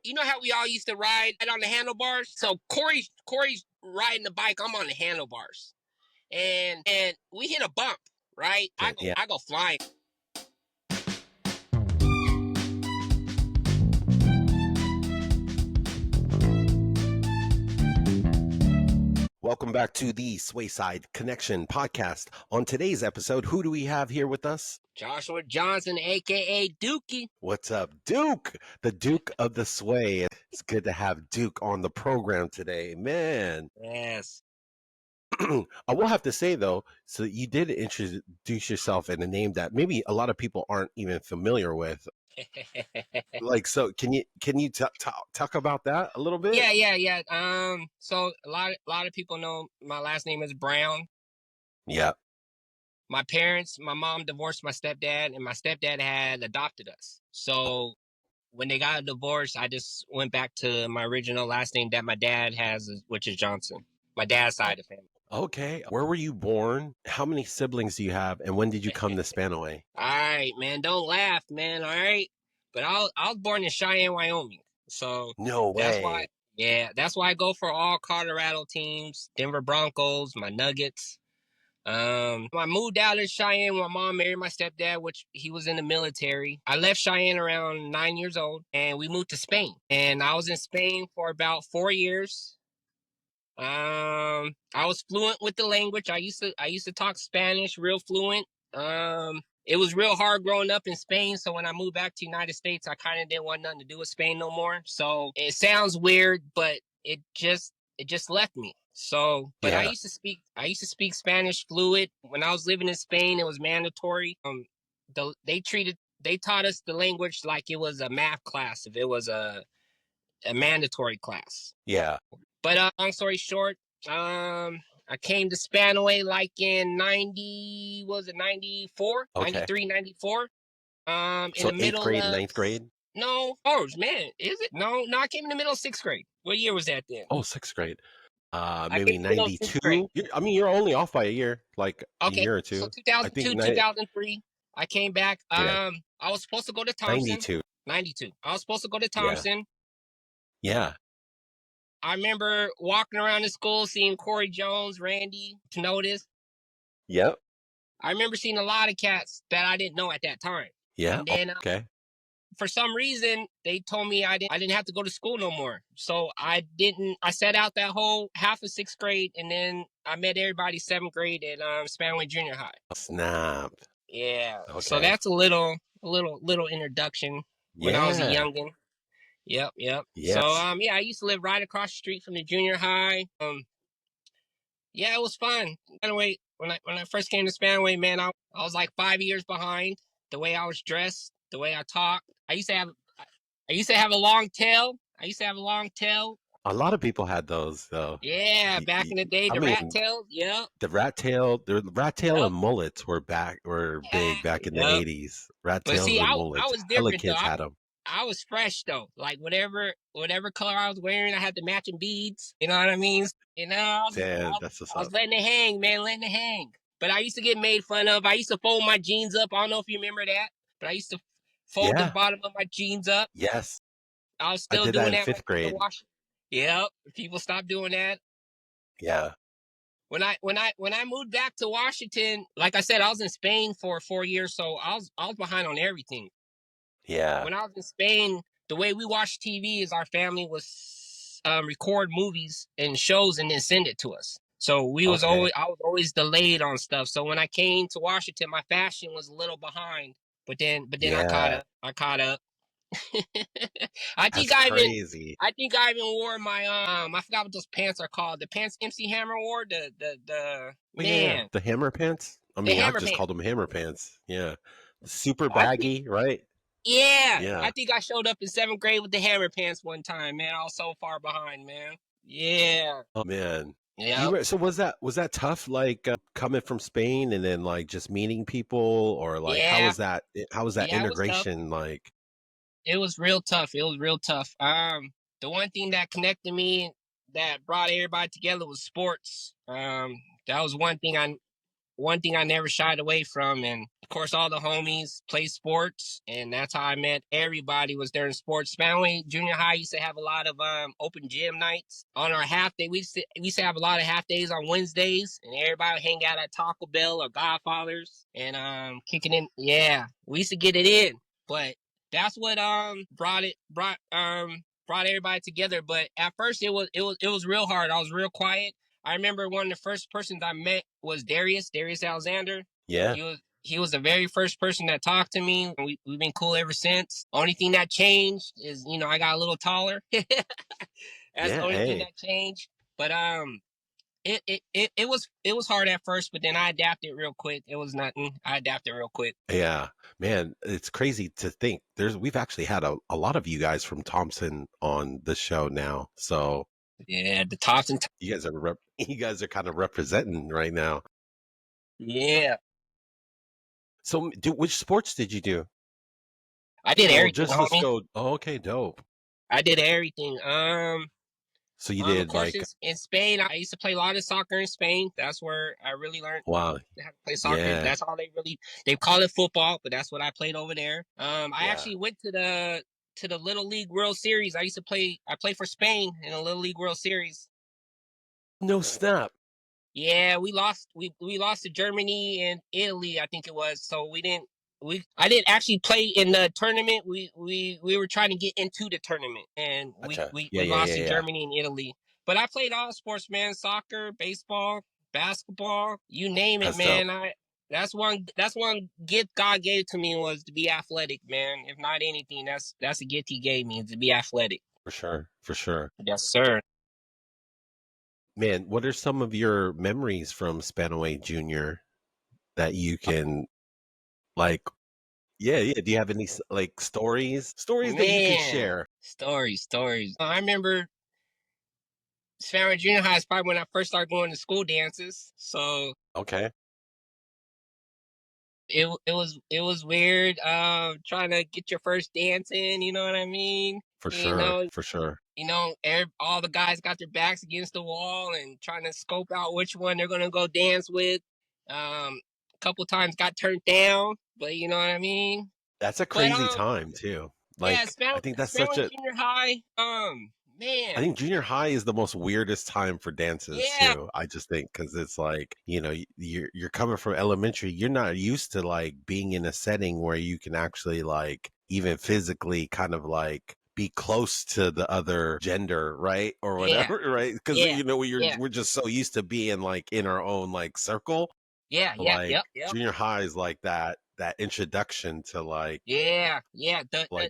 you know how we all used to ride on the handlebars? So Corey's riding the bike. I'm on the handlebars, and we hit a bump. Right, Yeah. I go flying. Welcome back to the Swayside Connection Podcast. On today's episode, who do we have here with us? Joshua Johnson, a.k.a. Dookie. What's up, Duke? The Duke of the Sway. It's good to have Duke on the program today, man. Yes. I will have to say, though, so you did introduce yourself in a name that maybe a lot of people aren't even familiar with. Like, so can you talk about that a little bit? Yeah. So a lot of people know my last name is Brown. Yeah. My mom divorced my stepdad, and my stepdad had adopted us. So when they got a divorce, I just went back to my original last name that my dad has, which is Johnson. My dad's side of the family. Okay. Where were you born? How many siblings do you have? And when did you come to Spanaway? All right, man. Don't laugh, man. All right. But I was born in Cheyenne, Wyoming. So No way. That's why I go for all Colorado teams, Denver Broncos, my Nuggets. I moved out of Cheyenne when my mom married my stepdad, which he was in the military. I left Cheyenne around 9 years old, and we moved to Spain. And I was in Spain for about 4 years. I was fluent with the language. I used to talk Spanish real fluent. It was real hard growing up in Spain, so when I moved back to the United States, I kind of didn't want nothing to do with Spain no more. So it sounds weird, but it just left me. So, but yeah. I used to speak Spanish fluid. When I was living in Spain, it was mandatory. They taught us the language like it was a math class, if it was a mandatory class. Yeah. But long story short, I came to Spanaway like in 94? Okay. 93, 94. In so the middle 8th grade, 9th grade? No, man, is it? No, I came in the middle of 6th grade. What year was that then? Oh, 6th grade. Maybe 92. You're only off by a year, like a year or two. So 2002, 2003, I came back. Yeah. I was supposed to go to Thompson. 92. I was supposed to go to Thompson. Yeah. I remember walking around the school, seeing Corey Jones, Randy, to notice. Yep. I remember seeing a lot of cats that I didn't know at that time. Yeah. And then, okay. For some reason, they told me I didn't have to go to school no more. So I sat out that whole half of 6th grade, and then I met everybody 7th grade at Spanaway Junior High. Snap. Yeah. Okay. So that's a little introduction when I was a youngin'. Yep. Yes. So I used to live right across the street from the junior high. Yeah, it was fun. Anyway, when I first came to Spanaway, man, I was like 5 years behind. The way I was dressed, the way I talked. I used to have a long tail. A lot of people had those, though. Yeah, back in the day, rat tail. Yep. The rat tail and mullets were big back in the 80s. Rat tails and mullets. I was different. Kids had them. I was fresh though. Like whatever color I was wearing, I had the matching beads. You know what I mean? You know, I was letting it hang, man, letting it hang. But I used to get made fun of. I used to fold my jeans up. I don't know if you remember that, but I used to fold the bottom of my jeans up. Yes. I was still doing that in 5th grade. Yep. People stopped doing that. Yeah. When I moved back to Washington, like I said, I was in Spain for 4 years, so I was behind on everything. Yeah. When I was in Spain, the way we watched TV is our family was record movies and shows and then send it to us. So I was always delayed on stuff. So when I came to Washington, my fashion was a little behind. But then I caught up. I think I even wore my I forgot what those pants are called. The pants MC Hammer wore, the hammer pants. I mean, I just called them hammer pants. Yeah, super baggy, right? Yeah. I think I showed up in 7th grade with the hammer pants one time, man. I was so far behind, man. Yeah. Oh man. Yeah. So was that tough? Like coming from Spain and then like just meeting people, or like how was that? How was that integration like? It was real tough. The one thing that connected me, that brought everybody together, was sports. That was one thing one thing I never shied away from. And of course, all the homies play sports, and that's how I met everybody was there in sports. Spanaway Junior High used to have a lot of open gym nights. On our half day, we used to have a lot of half days on Wednesdays, and everybody would hang out at Taco Bell or Godfather's and kicking in. Yeah, we used to get it in, but that's what brought everybody together. But at first it was real hard. I was real quiet. I remember one of the first persons I met was Darius Alexander. Yeah. He was the very first person that talked to me. We've been cool ever since. Only thing that changed is, I got a little taller. That's the only thing that changed. But it was hard at first, but then I adapted real quick. It was nothing. I adapted real quick. Yeah, man, it's crazy to think we've actually had a lot of you guys from Thompson on the show now. So yeah, the Thompson. You guys are kind of representing right now. Yeah. So, which sports did you do? I did everything. Let's go. Oh, okay, dope. I did everything. So you did, of course, in Spain. I used to play a lot of soccer in Spain. That's where I really learned how to play soccer. Yeah. That's all they call it football, but that's what I played over there. I actually went to the Little League World Series. I played for Spain in a Little League World Series. No snap. Yeah, we lost to Germany and Italy, I think it was. So I didn't actually play in the tournament. We were trying to get into the tournament, and we lost to Germany and Italy. But I played all sports, man. Soccer, baseball, basketball, you name it, man. Dope. That's one gift God gave to me, was to be athletic, man. If not anything, that's a gift He gave me, to be athletic. For sure. Yes, sir. Man, what are some of your memories from Spanaway Junior that you can do you have any stories man, that you can share? Stories. I remember Spanaway Junior High is probably when I first started going to school dances. So okay, it was weird trying to get your first dance in, you know what I mean? For sure. All the guys got their backs against the wall and trying to scope out which one they're gonna go dance with. A couple times got turned down, but you know what I mean? That's a crazy time too. I think that's such a junior high. Man, I think junior high is the most weirdest time for dances too. I just think because it's you're coming from elementary, you're not used to being in a setting where you can actually even physically kind of be close to the other gender, right? Or whatever, right? Because we're just so used to being in our own circle. Yeah. Junior high is that introduction to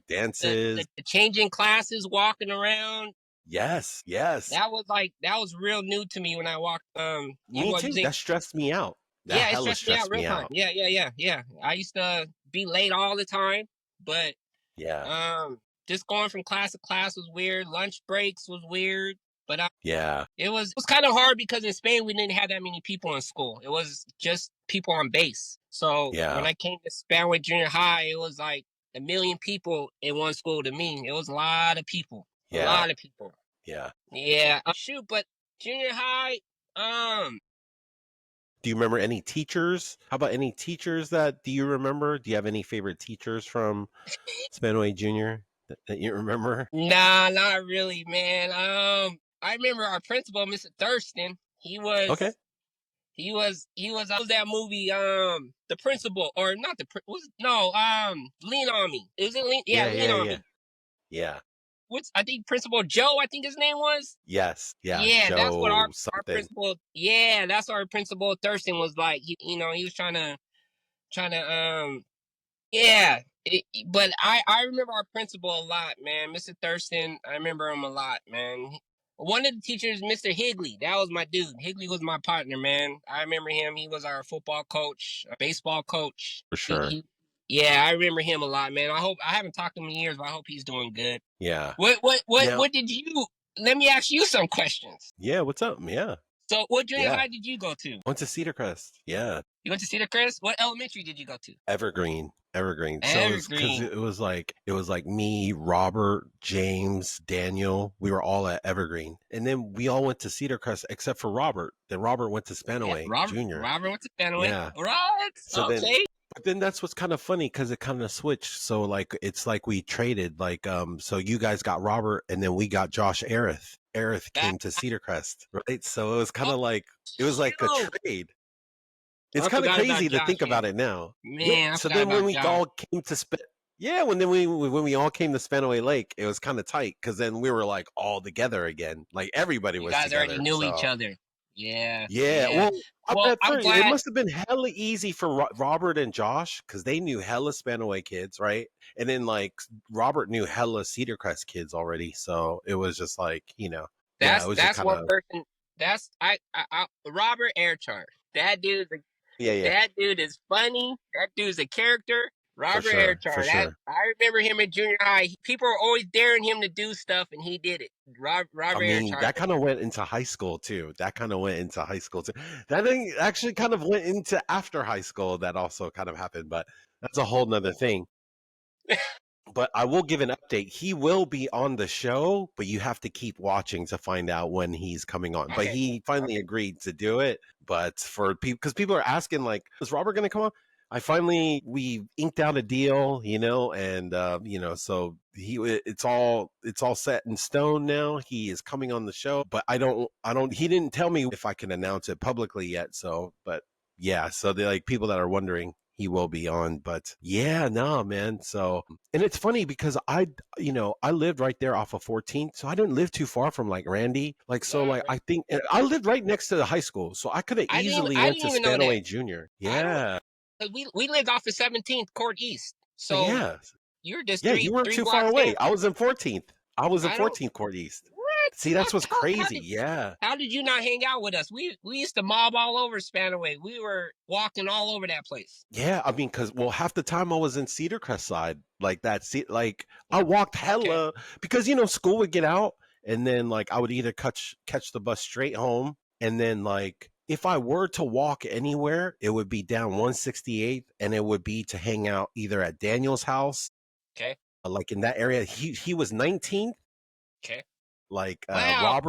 dances, the changing classes, walking around. Yes. That was real new to me when I walked. Me too. That stressed me out. It stressed me out. Yeah. I used to be late all the time, but just going from class to class was weird. Lunch breaks was weird. But it was kind of hard because in Spain we didn't have that many people in school. It was just people on base. So when I came to Spanaway Junior High, it was like 1 million people in one school. To me, it was a lot of people. A lot of people. Yeah. But junior high. Do you remember any teachers? How about any teachers do you remember? Do you have any favorite teachers from Spanaway Junior that you remember? Nah, not really, man. I remember our principal, Mr. Thurston. He was okay. He was that movie, The Principal, or not Lean on Me. Is it Lean? Yeah, Lean on Me. Yeah. I think Principal Joe, I think his name was. Yes. Yeah. Yeah, Joe that's what our principal. Yeah, that's what our principal Thurston was like. He was trying to. Yeah. But I remember our principal a lot, man. Mr. Thurston, I remember him a lot, man. One of the teachers, Mr. Higley, that was my dude. Higley was my partner, man. I remember him. He was our football coach, baseball coach. For sure. I remember him a lot, man. I haven't talked to him in years, but I hope he's doing good. Yeah. What did you? Let me ask you some questions. Yeah. What's up? Yeah. So what junior Yeah. high did you go to? Went to Cedar Crest. Yeah. You went to Cedar Crest? What elementary did you go to? Evergreen. Evergreen. So it was because Evergreen. it was like me, Robert, James, Daniel. We were all at Evergreen, and then we all went to Cedar Crest except for Robert. Then Robert went to Yeah, Spanaway Junior. Robert went to Spanaway. Yeah. Right. So then, Okay. but then that's what's kind of funny because it kind of switched. So like it's like we traded. Like so you guys got Robert, and then we got Josh Arith. Arith That, came to Cedar Crest, right? So it was kind oh, of like it was like a shoot. trade. It's I kind of forgot about crazy to Josh, think man. about it now. Yeah. Man, I So forgot then when about we Josh. all came to when we all came to Spanaway Lake, it was kind of tight because then we were like all together again. Like everybody You was guys already together. knew each So other. Yeah. yeah, Yeah. well, I Well, bet I'm it glad. must have been hella easy for Robert and Josh because they knew hella Spanaway kids, right? And then like Robert knew hella Cedar Crest kids already, so it was just like yeah, it was just That's kind one of person. That's Robert Airchar. That dude. yeah, yeah, That dude is funny. That dude's a character. for Robert sure, for Airchar. sure. I remember him in junior high. People were always daring him to do stuff, and he did it. I Robert mean, Airchar. that kind of went into high school too. That kind of went into high school too. That thing actually kind of went into after high school. That also kind of happened, but that's a whole nother thing. But I will give an update. He will be on the show, but you have to keep watching to find out when he's coming on. But Okay. he finally agreed to do it. But for people, because people are asking, like, is Robert going to come on? We inked out a deal, and so it's all set in stone now. He is coming on the show, but he didn't tell me if I can announce it publicly yet. So, but yeah, so they're like people that are wondering, he will be on. But yeah, no, man. So, and it's funny because I lived right there off of 14th, so I didn't live too far from like Randy. Like, so like I think and I lived right next to the high school, so I could have easily I went didn't to even know that. Spanaway Junior. I don't. Yeah. We lived off of 17th Court East, so Yeah. you're just Yeah, you weren't three too far blocks down. away. I was in 14th. I was in I don't. 14th Court East. What? See, that's what's How crazy. did, Yeah. how did you not hang out with us? We used to mob all over Spanaway. We were walking all over that place. Yeah, I mean, because half the time I was in Cedar Crest side, like that. See, like I walked hella because school would get out, and then like I would either catch the bus straight home, and then like if I were to walk anywhere, it would be down 168th, and it would be to hang out either at Daniel's house, Okay. like in that area. He was 19th. Okay. Like Wow.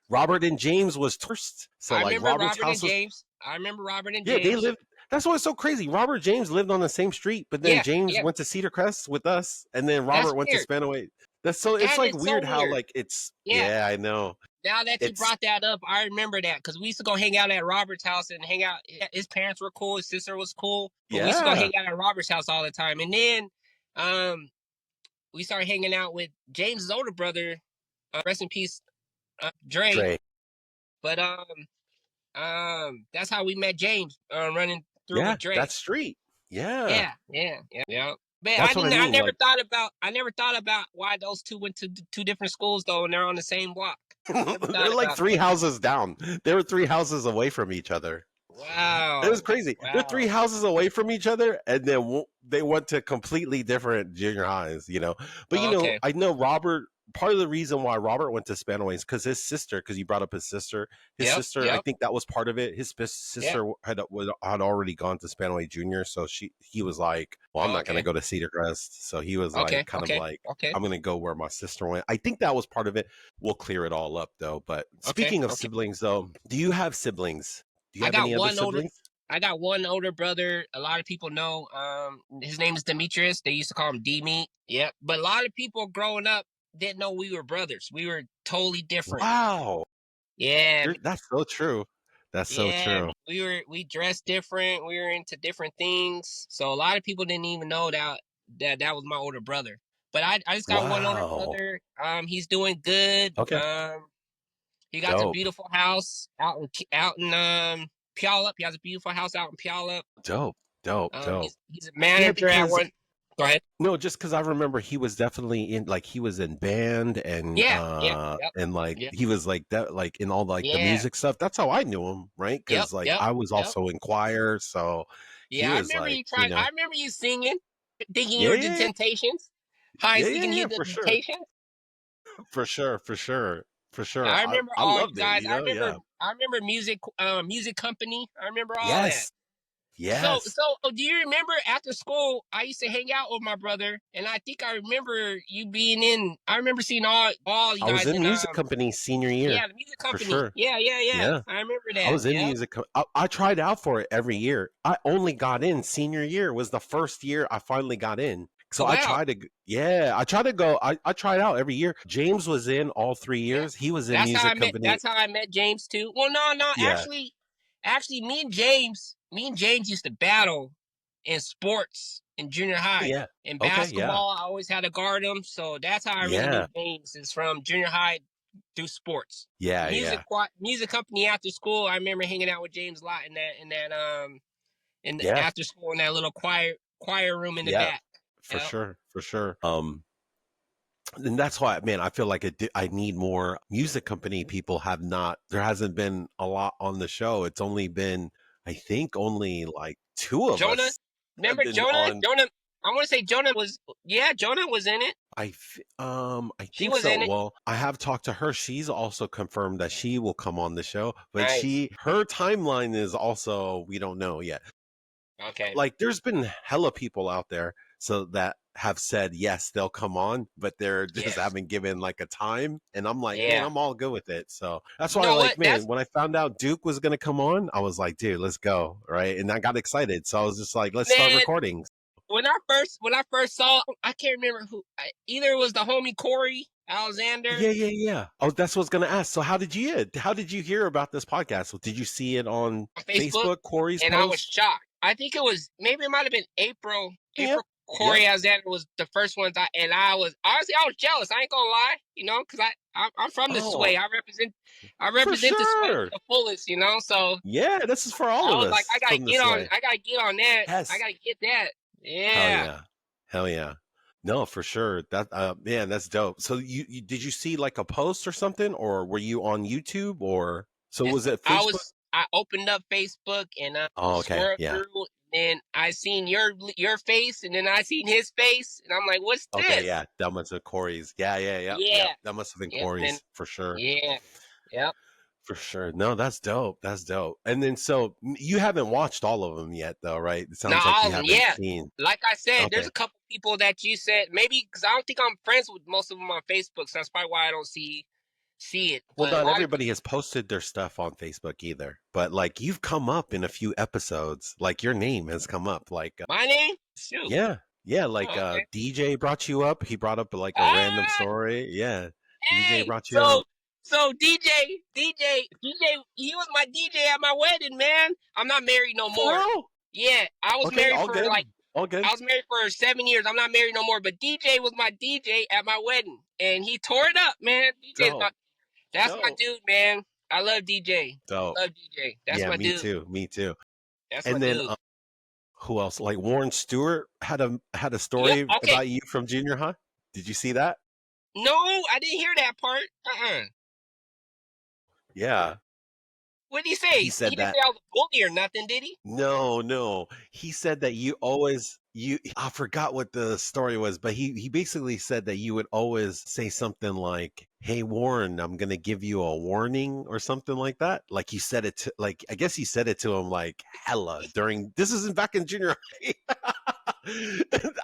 Robert and James was first. So I like remember Robert's Robert house and was James. I remember Robert and yeah, James. they lived. That's why it's so crazy. Robert James lived on the same street, but then James went to Cedar Crest with us, and then Robert went to Spanaway. It's That like is weird so how weird. like it's Yeah. yeah, I know. Now that you brought that up, I remember that because we used to go hang out at Robert's house and hang out. His parents were cool. His sister was cool. But we used to go hang out at Robert's house all the time. And then we started hanging out with James's older brother, rest in peace, Dre. But that's how we met James running through with Dre. That street. Yeah. Man, I never thought about why those two went to two different schools though, and they're on the same block. They're like three houses down. They were 3 houses away from each other. Wow, it was crazy. Wow. They're 3 houses away from each other, and then they went to completely different junior highs. But I know Robert. Part of the reason why Robert went to Spanaway is because his sister. Because you brought up his sister. His sister, I think that was part of it. His sister had already gone to Spanaway Junior, so he was like, "Well, I'm not going to go to Cedar Crest." So he was like, I'm going to go where my sister went. I think that was part of it. We'll clear it all up though. But speaking of siblings, though, do you have siblings? Do you have any other siblings? I got one older brother. A lot of people know. His name is Demetrius. They used to call him D-Meat. Yep. But a lot of people growing up didn't know we were brothers. We were totally different. Wow. Yeah. That's so true. That's so true. We dressed different. We were into different things. So a lot of people didn't even know that was my older brother. But I just got one older brother. He's doing good. Okay. He got a beautiful house out in Puyallup. He has a beautiful house out in Puyallup. Dope. He's a manager at one. Go ahead. No, just because I remember he was definitely he was in band and and like he was like that, like in all the music stuff. That's how I knew him, right? Because I was also in choir, so I remember you trying. I remember you singing, thinking you were the Temptations. Heinz thinking you were the Temptations. For sure. For sure. I remember I all you loved it, guys. you know? Yeah. I remember music company. I remember all that. Yes. Yes. Do you remember after school? I used to hang out with my brother, and I think I remember you being in. I remember seeing all you I was guys in in. music company senior year, Yeah, the music for company. sure. Yeah. Yeah. I remember I that. was in Yeah. music. I tried out for it every year. I only got in senior year was the first year I finally got in. Oh So wow. I tried to go. I tried out every year. James was in all 3 years. He was in That's how I music met. company. That's how I met James too. Well, no. Yeah. Actually, me and James used to battle in sports in junior Oh, high. yeah. In Okay. Yeah. basketball, I always had to guard him. So that's how I really knew Yeah. James is from junior high through sports. Yeah. Yeah. Music company after school. I remember hanging out with James a lot in Yeah. after school in that little choir room in the Yeah. back. For Yep. sure. For sure. And that's why, man, I feel like I need more music company people. There hasn't been a lot on the show. It's only been, I think, only like two of Jonah, us have remember been Jonah? on. I want to say Jonah was. Yeah, Jonah was in it. I She think was so. in it. Well, I have talked to her. She's also confirmed that she will come on the show, but Nice. her timeline is also, we don't know yet. Okay. Like, there's been hella people out there so that have said yes, they'll come on, but they're just Yes. haven't given like a time. And I'm like, man, Yeah. I'm all good with it. So that's You why, know like, what? man, when I found out Duke was gonna come on, I was like, dude, let's go, right? And I got excited, so I was just like, let's start Man, recording. when I first saw, I can't remember who. Either it was the homie Corey Alexander Yeah, yeah, yeah. Oh, that's what I was gonna ask. So how did you hear about this podcast? Did you see it on on Facebook, Facebook, Corey's and I was post? shocked. I think maybe it might have been April. Yeah, April yeah. Corey Alexander was the first one, and I was honestly I was jealous. I ain't gonna lie, because I'm from the Oh, Sway. I for represent the Sway to sure. the fullest. So Yeah, this is for all I of was like, us from this way. I gotta get on that. I Yes. gotta get that. Hell Yeah. yeah. Hell yeah. No, for sure. That man, that's dope. So you did you see like a post or something, or were you on YouTube, or so was it Facebook? I opened up Facebook and I Oh, okay. swirled Yeah. through, and I seen your face, and then I seen his face, and I'm like, "What's Okay, this?" yeah. That must have Corey's. Yeah, yeah, yeah. Yep. Yeah, That must have been yep, and then Corey's for sure. yeah, yep. For sure. No, that's dope. That's dope. And then so you haven't watched all of them yet though, right? It Now sounds like all you of them, haven't yeah. seen. Like I said, there's Okay. a couple people that you said maybe because I don't think I'm friends with most of them on Facebook, so that's probably why I don't see it. Well, But a not lot of everybody has posted their stuff on Facebook either. But like you've come up in a few episodes. Like your name has come up. Like my name, shoot, yeah. Yeah, like oh, okay. DJ brought you up. He brought up like a random Ah, story. Yeah. DJ hey, brought you up. so DJ, he was my DJ at my wedding, man. I'm not married no For more. real? Yeah, Okay, all good. All good. I was married for 7 years. I'm not married no more, but DJ was my DJ at my wedding, and he tore it up, man. Dope. That's my Dope. dude, man. I love DJ. Dope. Love DJ. That's Yeah, my me dude. too. Me too. That's my And then dude. who else? Like Warren Stewart had a Yep. story Okay. about you from junior high. Did you see that? No, I didn't hear that part. Yeah. What did he say? He said He didn't that. say I was a bully or nothing, did he? No, no. He said that I forgot what the story was, but he basically said that you would always say something like, "Hey Warren, I'm going to give you a warning," or something like that. Like you said it to, like, I guess he said it to him like hella during, this isn't back in junior high.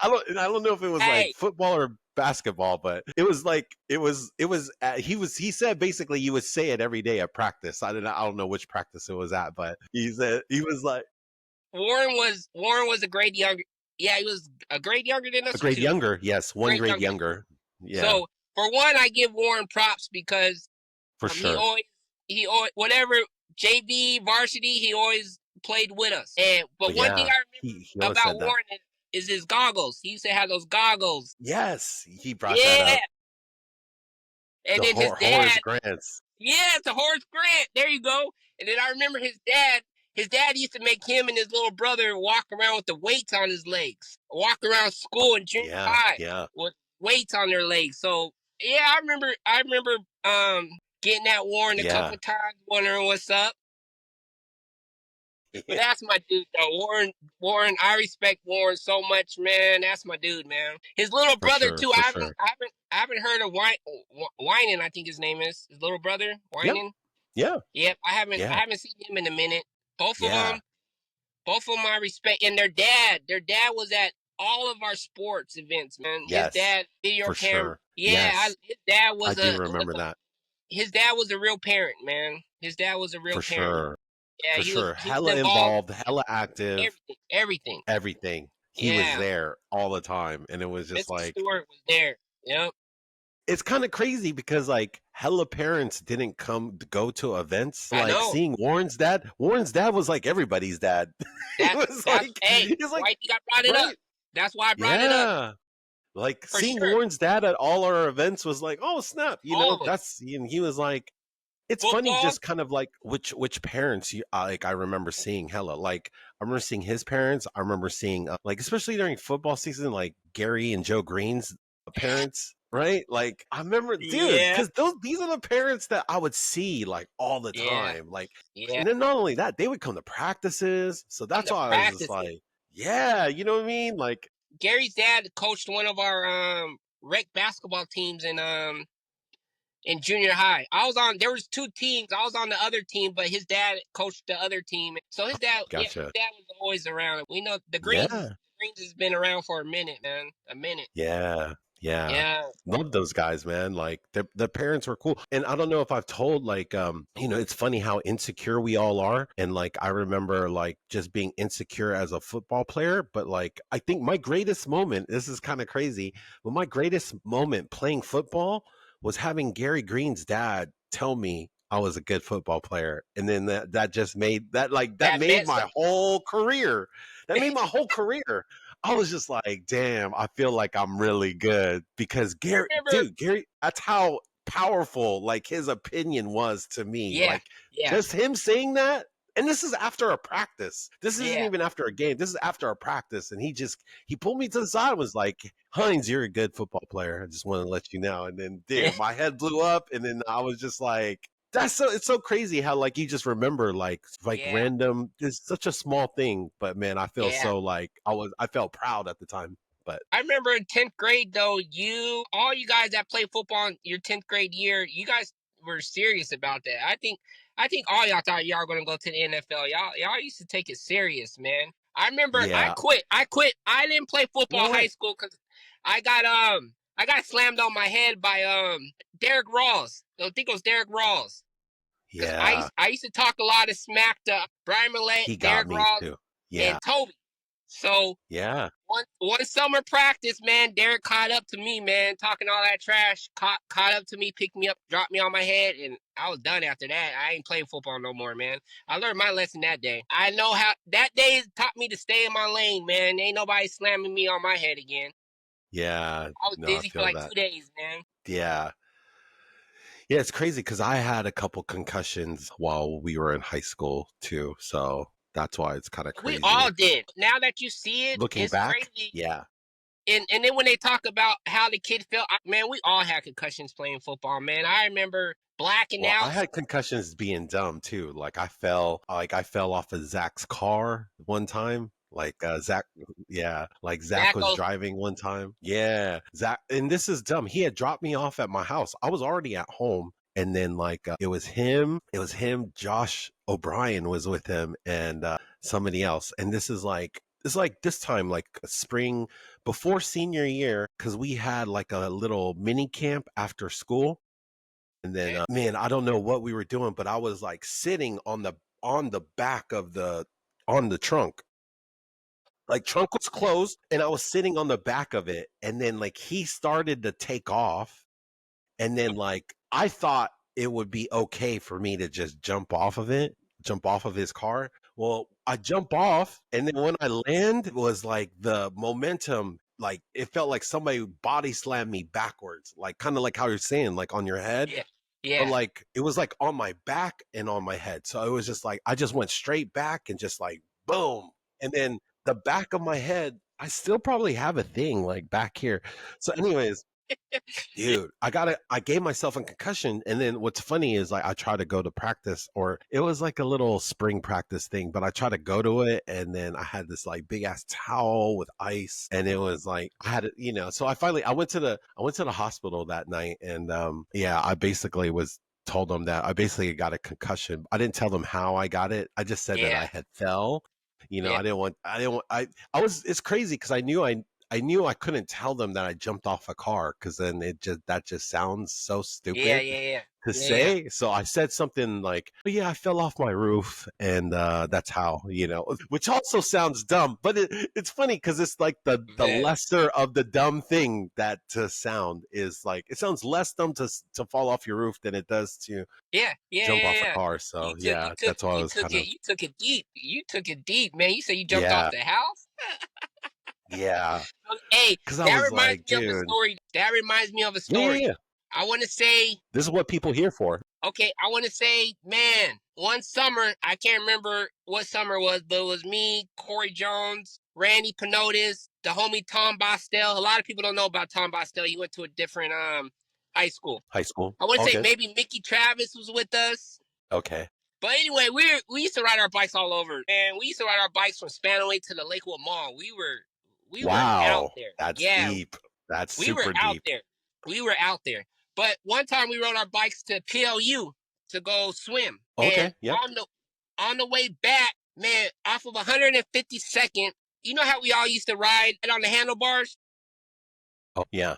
I don't know if it was like Hey, football or basketball, but it was like he said basically you would say it every day at practice. I don't know which practice it was at, but he said he was like Warren was a grade younger. Yeah, he was a grade younger than a us, or grade two. younger. Yes, one Grade grade younger. younger. Yeah, So for one, I give Warren props because for sure. he always whatever JV varsity he always played with us. But one thing Yeah, I he remember always about said that. Warren is his goggles. He used to have those goggles. Yes, he brought that Yeah, up. and The then his Horace dad. Grants. Yeah, it's a Horace Grant. There you go. And then I remember his dad. His dad used to make him and his little brother walk around with the weights on his legs. Walk around school in junior Yeah, high yeah. with weights on their legs. So yeah, I remember getting that Warren a Yeah. couple times, wondering what's up. But that's my dude, though. Warren, I respect Warren so much, man. That's my dude, man. His little For brother sure, too. for sure. I haven't heard of Whining. I think his name is his little brother, Yep, Whining. yeah, Yep, I yeah, haven't seen him in a minute. Both of yeah. them, both of them, I respect. And their dad was at all of our sports events, man. His Yes, dad, video for camera. sure. Yeah, Yes, his dad I was do remember that. his dad was a real parent, man. His dad was a real For parent. sure, Yeah, for sure. he was Hella involved involved, hella active, in everything. everything. He was Yeah, there all the time, and it was just Mr. like Stewart was there. Yep. it's kind of crazy because like hella parents didn't come to go to events. I Like know. seeing Warren's dad. Warren's dad was like everybody's dad. He was That's like, hey, he's like, why you think I brought it up? right, That's why I brought it up yeah. Like for seeing sure. Warren's dad at all our events was like, oh snap, All of them. that's and he was like, it's funny, Football. just kind of like which parents you like. I remember seeing hella. Like I remember seeing his parents. I remember seeing like especially during football season, like Gary and Joe Green's parents. Right, like I remember, dude, Yeah. because these are the parents that I would see like all the Yeah. time. Like, Yeah. and then not only that, they would come to practices. So Come that's to why I was just practice it. like, yeah, you know what I mean? Like, Gary's dad coached one of our rec basketball teams in junior high. There was two teams. I was on the other team, but his dad coached the other team. So his gotcha. dad was always around. We know the Yeah. Greens has been around for a minute, man. A minute. Yeah, yeah. Yeah. Love those guys, man. Like the parents were cool. And I don't know if I've told like it's funny how insecure we all are. And like I remember like just being insecure as a football player, but like I think my greatest moment, this is kind of crazy, but my greatest moment playing football was having Gary Green's dad tell me I was a good football player. And then that just made that That made meant my whole career. That made my whole career. I was just like, damn, I feel like I'm really good because remember. Gary, that's how powerful like his opinion was to me. Yeah. Like Yeah. just him saying that. And this is after a practice. This isn't Yeah. even after a game. This is after a practice. And he pulled me to the side and was like, Heinz, you're a good football player. I just want to let you know. And then, Yeah. dude, my head blew up. And then I was just like, it's so crazy how like you just remember like Yeah. random, it's such a small thing, but man, I feel Yeah. so like I felt proud at the time. But I remember in 10th grade though, all you guys that played football in your 10th grade year, you guys were serious about that. I think all y'all thought y'all were gonna go to the NFL. Y'all used to take it serious, man. I remember I yeah, quit. I didn't play football no in high way. school because I got slammed on my head by Derrick Rawls. I think it was Derrick Rawls. Because Yeah, I used to talk a lot of smack to Brian Millett, he got Derrick me Rawls, too. and Yeah, Toby. So yeah, one summer practice, man, Derek caught up to me, man, talking all that trash. Caught up to me, picked me up, dropped me on my head, and I was done after that. I ain't playing football no more, man. I learned my lesson that day. I know how that day taught me to stay in my lane, man. Ain't nobody slamming me on my head again. yeah. I was No, I dizzy for feel like that. 2 days, man. Yeah. Yeah, it's crazy because I had a couple concussions while we were in high school too. So that's why it's kind of We all crazy. did. Now that you see it, Looking it's back, crazy. yeah. And then when they talk about how the kid felt, man, we all had concussions playing football, man. I remember blacking Well, I out. had concussions being dumb too. Like I fell off of Zach's car one time. Like Zach, yeah, like Zach Zach was goes, driving one time. Yeah, Zach, and this is dumb. He had dropped me off at my house. I was already at home, and then like it was him. It was him. Josh O'Brien was with him, and somebody else. And it's like this time, like spring before senior year, because we had like a little mini camp after school. And then, man, I don't know what we were doing, but I was like sitting on the back of on the trunk. Like trunk was closed, and I was sitting on the back of it. And then like he started to take off, and then like I thought it would be okay for me to just jump off of his car. Well, I jump off, and then when I land, it was like the momentum. Like it felt like somebody body slammed me backwards, like kind of like how you're saying, like on your head, yeah, but yeah. like it was like on my back and on my head. So it was just like I just went straight back and just like boom. And then the back of my head, I still probably have a thing like back here. So anyways, Dude, I gave myself a concussion. And then what's funny is like I tried to go to practice, or it was like a little spring practice thing, but I tried to go to it. And then I had this like big ass towel with ice. And it was like, I had it, so I went to the hospital that night. And, yeah, I basically was told them that I basically got a concussion. I didn't tell them how I got it. I just said that Yeah, I had fell. yeah, I didn't want, it's crazy because I knew I couldn't tell them that I jumped off a car because then that just sounds so yeah, stupid yeah, yeah, to yeah, yeah. say. So I said something like, "Oh, yeah, I fell off my roof," and that's how, which also sounds dumb, but it's funny because it's like the Man. lesser of the dumb thing that to sound is like it sounds less dumb to fall off your roof than it does to Yeah, yeah, jump yeah, off a yeah. car. So yeah, that's why I was kind of You took it deep. You took it deep, man. You said you jumped off yeah, the house. yeah, Hey, because I that was reminds like, me of a dude, story. That reminds me of a yeah, yeah, story. yeah. I want to say, This is what people here for. okay, I want to say, man, one summer, I can't remember what summer it was, but it was me, Corey Jones, Randy Pinotis, the homie Tom Bostel. A lot of people don't know about Tom Bostel. He went to a different high school. High school. I want to All say good. maybe Mickey Travis was with us. Okay. But anyway, we used to ride our bikes all over, and we used to ride our bikes from Spanaway to the Lakewood Mall. We were out Wow. there. That's Yeah, deep. That's we were super out deep. there. We were out there. But one time we rode our bikes to PLU to go swim, and Okay. Yep. on the way back, man, off of 152nd, you know how we all used to ride on the handlebars? Oh, yeah.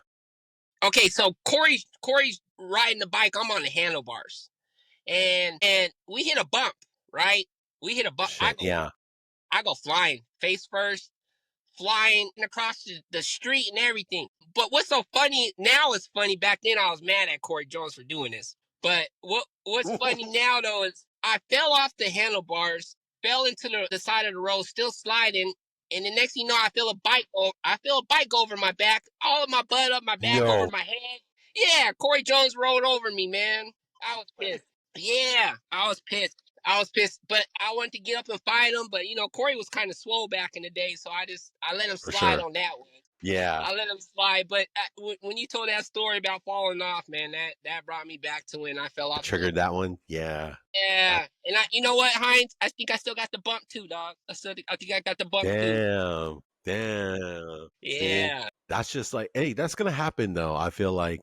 Okay, so Corey's riding the bike. I'm on the handlebars, and we hit a bump, right? We hit a bump. Shit. Yeah. I go flying face first, flying across the street and everything. But what's so funny now is funny. Back then I was mad at Corey Jones for doing this. But what's funny now though is I fell off the handlebars, fell into the side of the road, still sliding, and the next thing you know, I feel a bike over my back, all of my butt up my back, over No. my head. Yeah, Corey Jones rolled over me, man. I was pissed. Yeah, I was pissed. I was pissed, but I wanted to get up and fight him. But Corey was kind of swole back in the day, so I let him For slide sure. on that one. Yeah. I let him slide. But when you told that story about falling off, man, that brought me back to when I fell off. Triggered that one. Yeah. Yeah, and you know what, Heinz? I think I still got the bump too, dog. I think I got the bump too. Damn. Damn. See, Yeah, that's just like, hey, that's going to happen though. I feel like,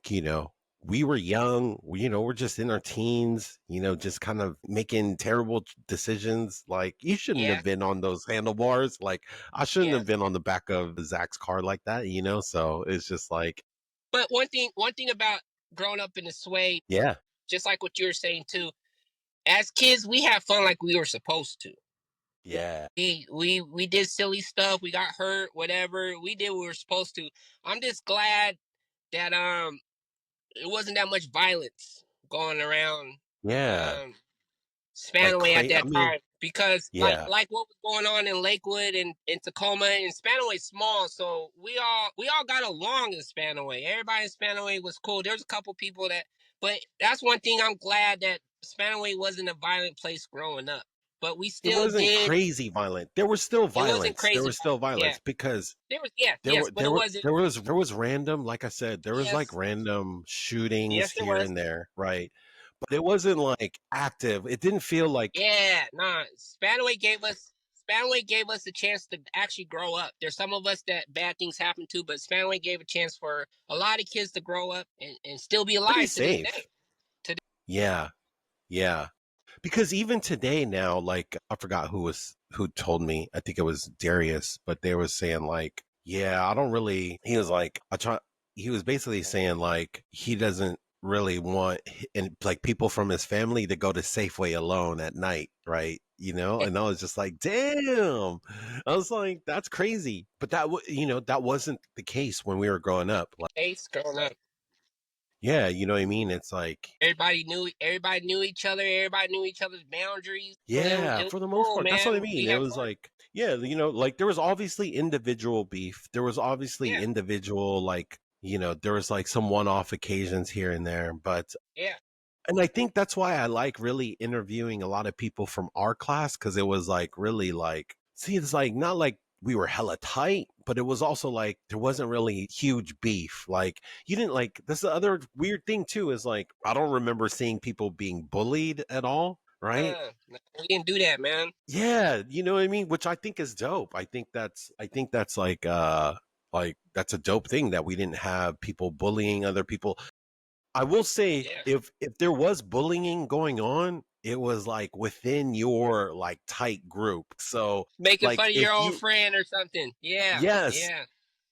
we were young, we're just in our teens, just kind of making terrible decisions. Like, you shouldn't yeah, have been on those handlebars. Like, I shouldn't yeah. have been on the back of Zach's car like that, So it's just like, But one thing about growing up in the sway, yeah, just like what you were saying too. As kids, we had fun like we were supposed to. yeah, We did silly stuff. We got hurt, whatever. We did what we were supposed to. I'm just glad that it wasn't that much violence going around yeah. um Like, Spanaway at I that mean, time, because yeah. like what was going on in Lakewood and in Tacoma, and Spanaway's small, so we all got along in Spanaway. Everybody in Spanaway was cool. There's a couple people but that's one thing I'm glad that Spanaway wasn't a violent place growing up. But we It still wasn't did. crazy violent. There was still It wasn't violence. There crazy was still violent. Yeah. violence because There was, yes, but it wasn't. there was random, like I said, there was like Yes, random shootings yes, there here was. and there, right? But it wasn't like active. It didn't feel like Yeah, nah. Spanaway gave us a chance to actually grow up. There's some of us that bad things happen to, but Spanaway gave a chance for a lot of kids to grow up and still be pretty alive to this day. safe. Yeah, yeah. Because even today now, like I forgot who told me. I think it was Darius, but they were saying like, yeah, I don't really. He was like, I try. He was basically saying like he doesn't really want and like people from his family to go to Safeway alone at night, right? And I was just like, damn. I was like, that's crazy. But that wasn't the case when we were growing up. Like, Ace growing up. yeah, you know what I mean? It's like, Everybody knew each other, everybody knew each other's boundaries. yeah, It was for the most cool, part. That's what I man. mean. We It had was fun. like, yeah, like there was obviously individual beef. There was obviously Yeah, individual, like, there was like some one off occasions here and there. yeah, And I think that's why I like really interviewing a lot of people from our class because it was like really like, see, it's like not like we were hella tight, but it was also like there wasn't really huge beef. Like you didn't like this is the other weird thing too is like I don't remember seeing people being bullied at all, right? We didn't do that, man. Yeah, you know what I mean? Which I think is dope. I think that's like that's a dope thing that we didn't have people bullying other people. I will say Yeah. if there was bullying going on, it was like within your like tight group. So Making like fun of your if own you friend or something. Yeah. yes, Yeah.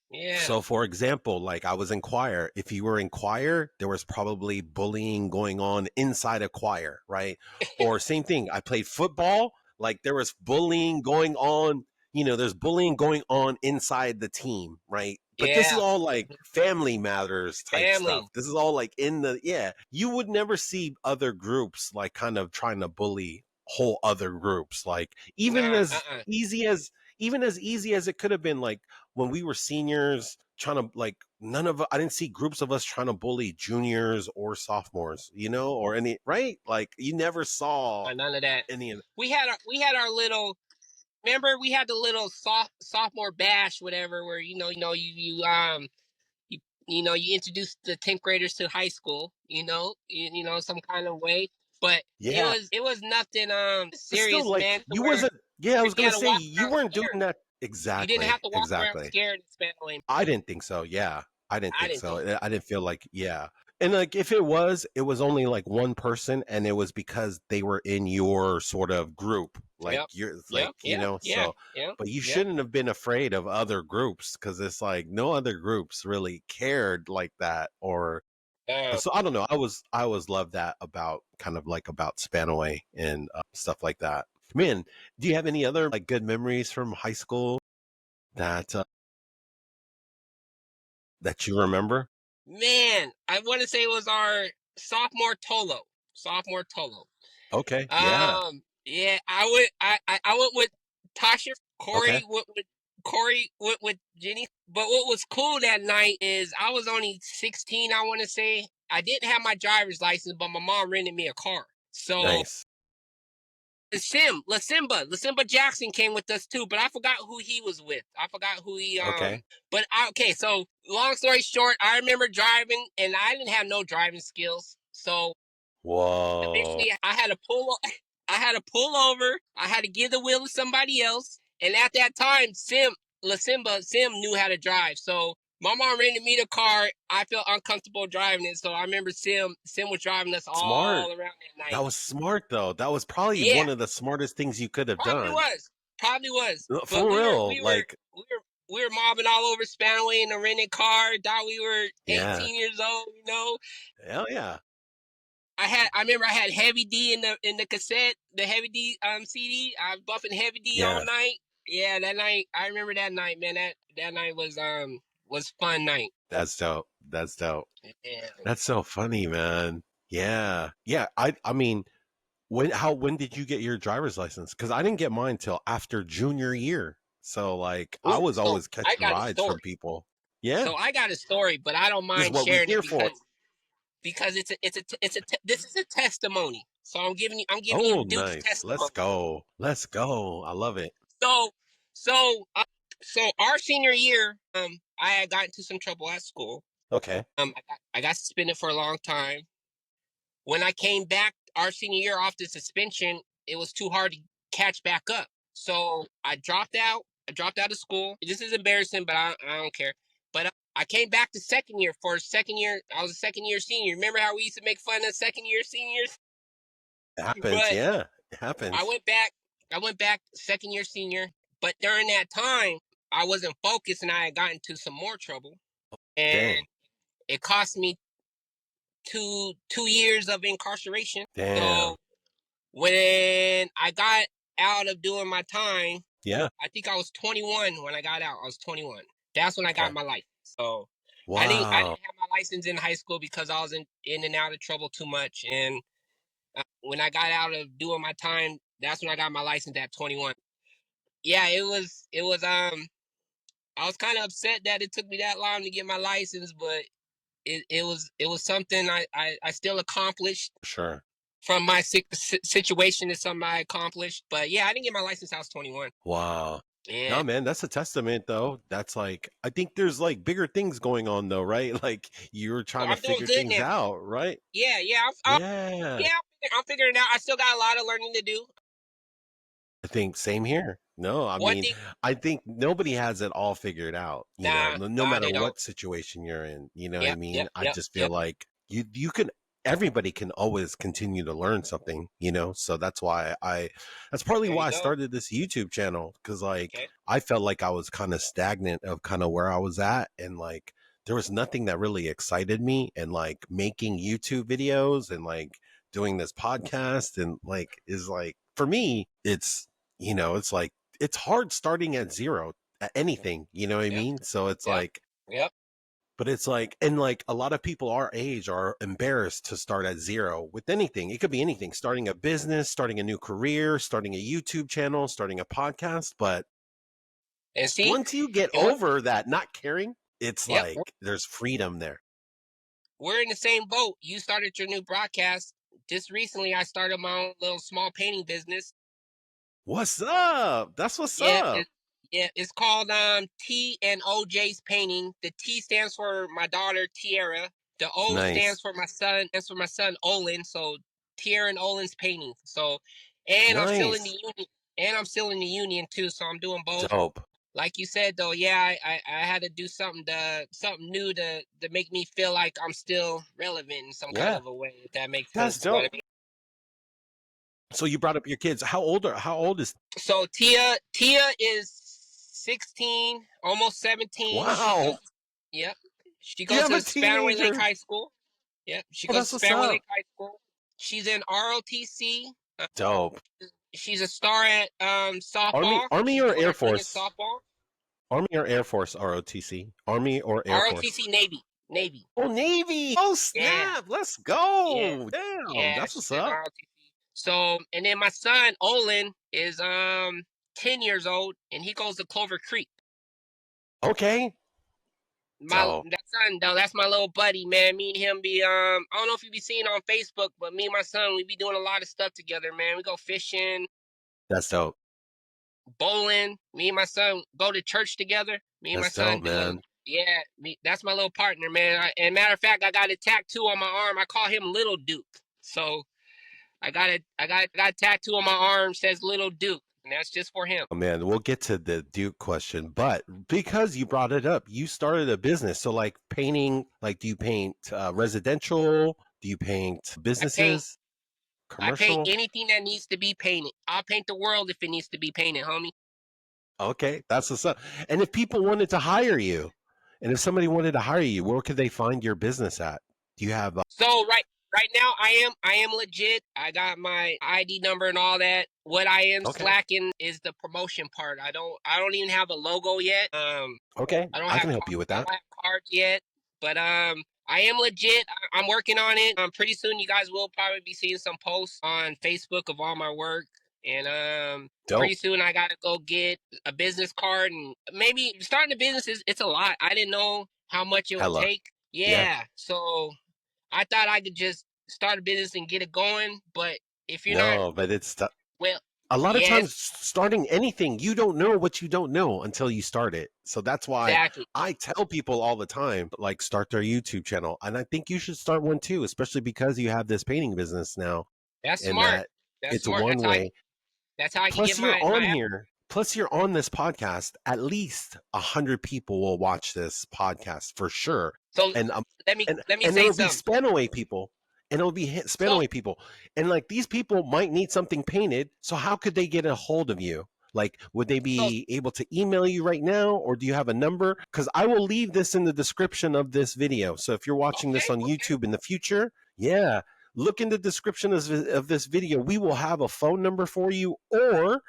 Yeah. so, for example, like I was in choir. If you were in choir, there was probably bullying going on inside a choir, right? Or same thing. I played football. Like there was bullying going on. There's bullying going on inside the team, right? But this is Yeah. all like family matters type stuff. Family. This is all like in the yeah. You would never see other groups like kind of trying to bully whole other groups. Like even Nah. as easy as even as easy as it could have been, like when we were seniors trying to like I didn't see groups of us trying to bully juniors or sophomores, or any right? Like you never saw None of that. any of We had our little. Remember, we had the little sophomore bash, whatever, where you introduced the 10th graders to high school, some kind of way. But it yeah. was nothing But still serious, like man. To you where wasn't yeah, I was you gonna had to say walk you around weren't doing scared. that You didn't have exactly. to walk around Exactly. scared in Spanaway. I didn't think so. Yeah. I didn't I think didn't think so. so. I didn't feel like, yeah. And like if it was only like one person and it was because they were in your sort of group. Like Yep. you're it's like, Yep. Yeah. Yeah. so Yeah. but you Yeah. shouldn't have been afraid of other groups because it's like no other groups really cared like that or Uh, so I don't know. I always loved that about kind of like about Spanaway and stuff like that. Man, do you have any other like good memories from high school that that you remember? man, I want to say it was our sophomore Tolo. Sophomore Tolo. Okay. Yeah. Yeah, I went with Tasha. Okay. Corey went with Jenny. But what was cool that night is I was only 16. I want to say I didn't have my driver's license, but my mom rented me a car. So Nice. Lasimba Jackson came with us too, but I forgot who he was with. I forgot who he Okay. But okay, so long story short, I remember driving, and I didn't have no driving skills. So Whoa. eventually, I had to pull. I had to pull over. I had to give the wheel to somebody else. And at that time, Sim knew how to drive. So my mom rented me the car. I felt uncomfortable driving it, so I remember Sim was driving us Smart. all around that night. That was smart though. That was probably Yeah, one of the smartest things you could have probably done. was, probably was. But For real. we were Like, we were mobbing all over Spanaway in a rented car. Thought we were yeah. 18 years old. Hell yeah. I remember I had Heavy D in the cassette, the Heavy D CD. I was buffing Heavy D all Yeah. night. Yeah, that night I remember that night, man. That night was fun night. That's dope. That's dope. Yeah. That's so funny, man. Yeah. Yeah. I mean, when did you get your driver's license? Because I didn't get mine till after junior year. So like I Ooh, was so always I catching got a rides from story. people. Yeah. So I got a story, but I don't This is mind what we're sharing it here for. because this is a testimony. So I'm giving you Oh, Duke's nice. Let's testimony. go. Let's go. I love it. So so uh, so our senior year, I had gotten into some trouble at school. Okay. I got suspended for a long time. When I came back our senior year off the suspension, it was too hard to catch back up. So I dropped out. I dropped out of school. This is embarrassing, but I don't care. But I came back to second year for second year. I was a second year senior. Remember how we used to make fun of second year seniors? It happens. But Yeah. It I happens. went back. I went back second year senior. But during that time, I wasn't focused, and I had gotten into some more trouble. And Dang. it cost me 2 years of incarceration. Damn. So when I got out of doing my time, Yeah. I think I was 21 when I got out. I was 21. That's when I got Okay. my license. So I Wow. didn't have my license in high school because I was in and out of trouble too much. And when I got out of doing my time, that's when I got my license at 21. Yeah, it was I was kind of upset that it took me that long to get my license, but it was something I still accomplished Sure. from my situation. Is something I accomplished. But yeah, I didn't get my license till I was 21. Wow. And No, man, that's a testament though. That's like I think there's like bigger things going on though, right? Like you're so trying to I'm doing figure good things now. out, right? Yeah, yeah, Yeah. yeah. I'm figuring it out. I still got a lot of learning to do. I think same here. No, I One mean, thing, I think nobody has it all figured out, nah, no nah, matter they don't. what situation you're in, you know what I Yep, mean? yep, I yep, just feel yep. like you can everybody can always continue to learn something, so that's partly There you why I go. started this YouTube channel cuz like Okay. I felt like I was kind of stagnant of kind of where I was at and like there was nothing that really excited me and like making YouTube videos and like doing this podcast and like is like for me it's like it's hard starting at zero at anything, you know what I Yep, mean? So it's yep, like, yep. but it's like, and like a lot of people our age are embarrassed to start at zero with anything. It could be anything, starting a business, starting a new career, starting a YouTube channel, starting a podcast. But And see, once you get and over that not caring, it's yep, like there's freedom there. we're in the same boat. You started your new broadcast. Just recently, I started my own little small painting business. What's up? That's what's Yeah, up. it's called T&OJ's painting. The T stands for my daughter Tiara. The O Nice. stands for my son Olin. So Tiara and Olin's painting. So, and I'm still in the Nice. union. And I'm still in the union too. So I'm doing both. Dope. Like you said though, yeah, I had to do something new to make me feel like I'm still relevant in some kind Yeah. of a way. If that makes That's sense, you know what dope. I mean? So you brought up your kids. How old is So Tia is 16, almost 17. She Wow. goes, yep. She You goes have to a Spanaway Lake teenager. High School. Yep. She Oh, goes that's to what's Spanaway up. Lake High School. She's in ROTC. Dope. She's a star at Army softball. Army She's or doing Air her thing in Force? softball. Army or Air Force ROTC? Army or Air Force? ROTC Navy. Navy. Oh, Navy. Oh, Yeah. snap. Let's Yeah. go. Damn. Yeah. That's what's She's in up. ROTC. So, and then my son Olin is 10 years old, and he goes to Clover Creek. Okay. Dope. That son though, that's my little buddy, man. Me and him be I don't know if you be seeing on Facebook, but me and my son, we be doing a lot of stuff together, man. We go fishing, That's dope. bowling. Me and my son go to church together. Me and my That's son dope, do. man. Yeah, that's my little partner, man. And matter of fact, I got a tattoo on my arm. I call him Little Duke. So I got a tattoo on my arm says Little Duke, and that's just for him. Oh, man, we'll get to the Duke question, but because you brought it up, you started a business. So, like painting, like, do you paint residential? Do you paint I paint businesses, I paint commercial? anything that needs to be painted. I'll paint the world if it needs to be painted, homie. Okay, that's what's up. And if people wanted to hire you, and if somebody wanted to hire you, where could they find your business at? Do you have So right now I am legit. I got my ID number and all that. What I am okay, slacking is the promotion part. I don't even have a logo yet. okay, I can help you with I that. don't have cards yet. But I am legit. I'm working on it. Pretty soon you guys will probably be seeing some posts on Facebook of all my work. And pretty Dope, soon I gotta go get a business card and maybe starting a business it's a lot. I didn't know how much it would hella, take. yeah. Yeah. So I thought I could just start a business and get it going, but if you're not, No, but well, a lot of yes, times starting anything, you don't know what you don't know until you start it. So that's why exactly. I tell people all the time, like start their YouTube channel, and I think you should start one too, especially because you have this painting business now, That's and smart. that That's it's smart. one way. That's how I can get Plus, you're my on here. Plus, you're on this podcast. At least 100 people will watch this podcast for sure, so and let me and let me and say it'll be something. Spanaway people, and it'll be So Spanaway people, and like these people might need something painted. So how could they get a hold of you? Like, would they so be able to email you right now, or do you have a number? Because I will leave this in the description of this video. So if you're watching this okay, on okay. YouTube in the future, yeah, look in the description of this video. We will have a phone number for you, or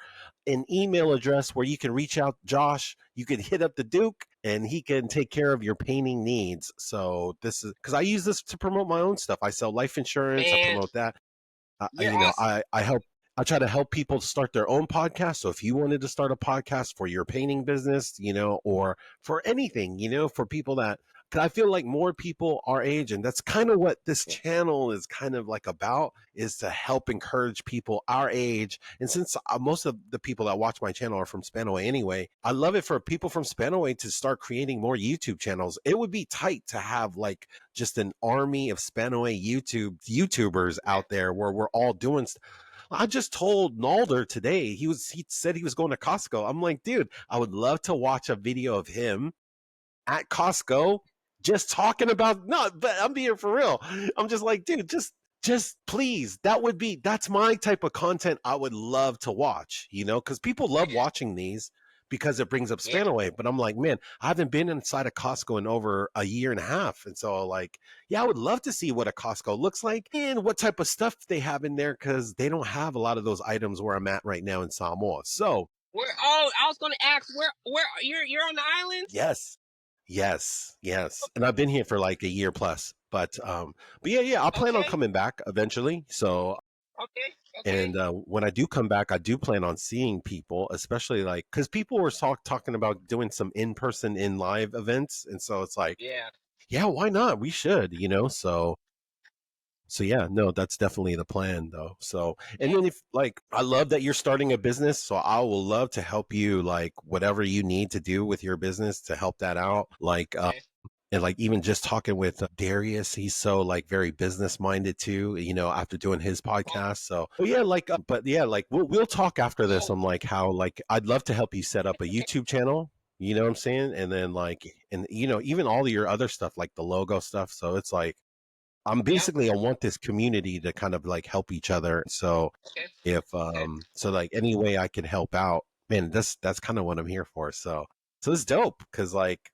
an email address where you can reach out Josh. You can hit up the Duke and he can take care of your painting needs. So this is because I use this to promote my own stuff. I sell life insurance. I Man, promote that. you're awesome. I try to help people start their own podcast. So if you wanted to start a podcast for your painting business, or for anything, for people that Because I feel like more people our age, and that's kind of what this channel is kind of like about, is to help encourage people our age. And since most of the people that watch my channel are from Spanaway anyway, I love it for people from Spanaway to start creating more YouTube channels. It would be tight to have like just an army of Spanaway YouTubers out there where we're all doing I just told Nalder today, he said he was going to Costco. I'm like, dude, I would love to watch a video of him at Costco just talking about, no, but I'm being for real. I'm just like, dude, just please. That's my type of content I would love to watch, because people love watching these because it brings up Yeah. Spanaway. But I'm like, man, I haven't been inside a Costco in over a year and a half. And so like, yeah, I would love to see what a Costco looks like and what type of stuff they have in there, because they don't have a lot of those items where I'm at right now in Samoa. So I was going to ask where you're on the island? Yes. And I've been here for like a year plus. But yeah, I plan on coming back eventually. So Okay. and when I do come back, I do plan on seeing people, especially like because people were talking about doing some in live events, and so it's like, yeah, why not? We should, So yeah, no, that's definitely the plan though. So, and then if like, I love that you're starting a business, so I will love to help you, like whatever you need to do with your business to help that out. Like, and like even just talking with Darius, he's so like very business minded too, after doing his podcast. So but yeah, like we'll talk after this on like how like I'd love to help you set up a YouTube channel. You know what I'm saying? And then like, and even all of your other stuff, like the logo stuff. So it's like, I want this community to kind of like help each other. So if so like any way I can help out, man, that's kind of what I'm here for. So it's dope because like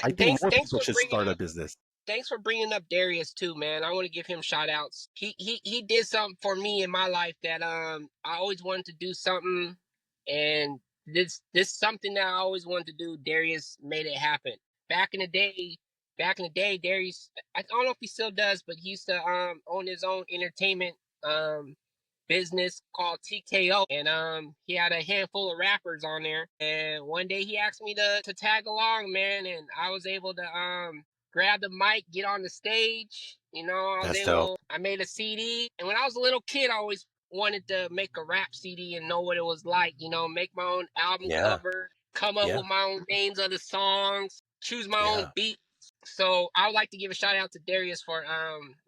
I think more people should start a business. Thanks for bringing up Darius too, man. I want to give him shout outs. He did something for me in my life that I always wanted to do something, and this something that I always wanted to do. Darius made it happen. Back in the day, Darius, I don't know if he still does, but he used to own his own entertainment business called TKO, and he had a handful of rappers on there. And one day he asked me to tag along, man, and I was able to grab the mic, get on the stage. I made a CD, and when I was a little kid, I always wanted to make a rap CD and know what it was like. Make my own album cover, come up with my own names of the songs, choose my own beat. So I would like to give a shout out to Darius for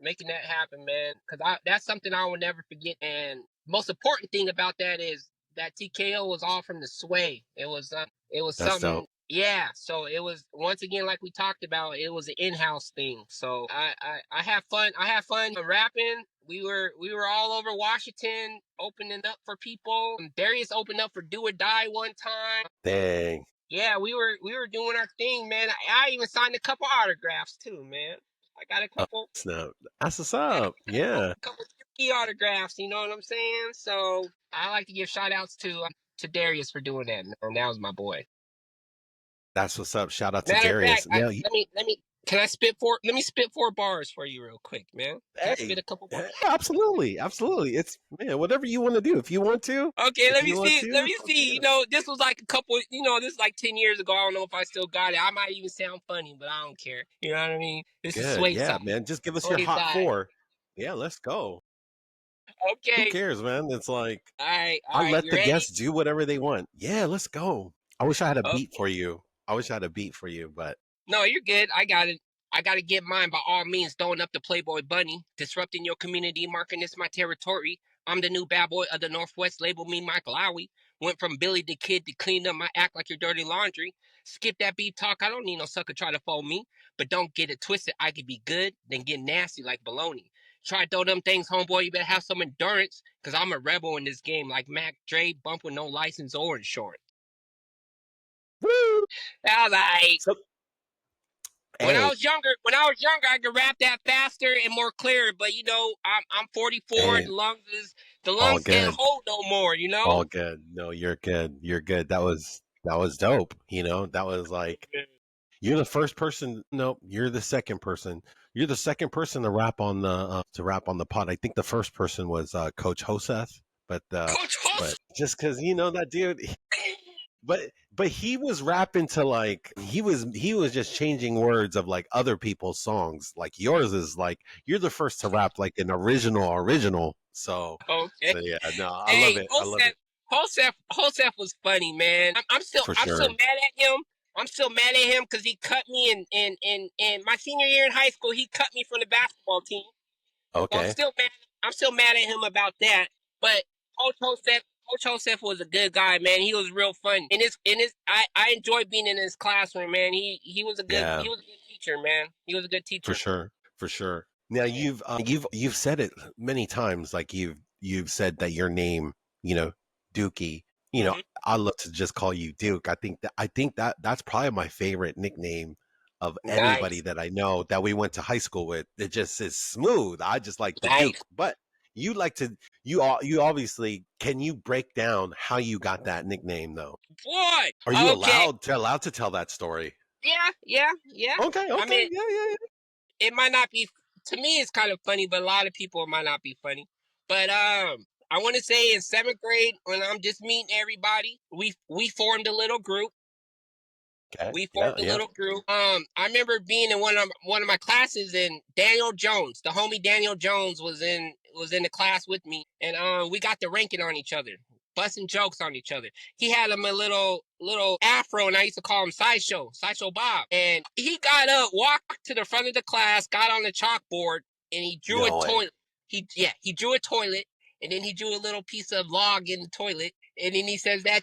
making that happen, man, because that's something I will never forget. And most important thing about that is that TKO was all from the Sway. It was that's something dope. Yeah, so it was, once again, like we talked about, it was an in-house thing. So I have fun. I have fun rapping. We were all over Washington opening up for people. Darius opened up for Do or Die one time. Dang. Yeah, we were doing our thing, man. I even signed a couple autographs too, man. I got a couple. Snap. That's what's up. Yeah. A couple key autographs. You know what I'm saying? So I like to give shout outs to Darius for doing that. And that was my boy. That's what's up. Shout out to Darius. Let me. Can I spit four? Let me spit 4 bars for you real quick, man. Can I spit a couple bars? Absolutely. It's, man, whatever you want to do. If you want to. Okay, let me see. This was like a couple, this is like 10 years ago. I don't know if I still got it. I might even sound funny, but I don't care. You know what I mean? This is Swayside. Yeah, man. Just give us your hot 4. Yeah, let's go. Okay. Who cares, man? It's like, all right, I let the guests do whatever they want. Yeah, let's go. I wish I had a beat for you. But no, you're good. I got it. I got to get mine by all means. Throwing up the Playboy Bunny, disrupting your community, marking this my territory. I'm the new bad boy of the Northwest. Label me Michael Owie. Went from Billy the Kid to clean up my act like your dirty laundry. Skip that beat talk. I don't need no sucker try to fool me. But don't get it twisted. I could be good, then get nasty like baloney. Try to throw them things, homeboy. You better have some endurance, because I'm a rebel in this game like Mac Dre, bump with no license or insurance. Woo! That was like. When I was younger, I could rap that faster and more clear. But I'm 44. The lungs can't hold no more. All good. No, you're good. That was dope. That was like, you're the first person. No, you're the second person. You're the second person to rap on the pod. I think the first person was Coach Hoseth, but just because that dude. but he was rapping to like he was just changing words of like other people's songs. Like yours is like you're the first to rap like an original. Okay. So yeah, no, I love Hey, it. I love it Joseph was funny, man. for I'm still sure. mad at him. I'm still mad at him because he cut me in my senior year in high school. He cut me from the basketball team. So Okay. I'm still mad at him about that. But Coach Joseph was a good guy, man. He was real fun. I enjoyed being in his classroom, man. Yeah, He was a good teacher, man. He was a good for teacher. sure. For sure. Now you've said it many times. Like you've said that your name, you know, Dookie. You know, Mm-hmm. I love to just call you Duke. I think that that's probably my favorite nickname of anybody Nice, that I know that we went to high school with. It just is smooth. I just like the Duke. nice, But you like to you obviously can you break down how you got that nickname though? boy. Are you Okay, allowed to tell that story? yeah. Okay, I okay, mean, yeah. it might not be to me. It's kind of funny, but a lot of people it might not be funny. But I want to say in seventh grade when I'm just meeting everybody, we formed a little group. Okay, We yeah, formed a yeah. little group. I remember being in one of my classes, and Daniel Jones, the homie Daniel Jones, was in the class with me, and we got to ranking on each other, busting jokes on each other. He had him a little afro, and I used to call him Sideshow Bob. And he got up, walked to the front of the class, got on the chalkboard, and he drew a No way. toilet. He drew a toilet, and then he drew a little piece of log in the toilet, and then he says that,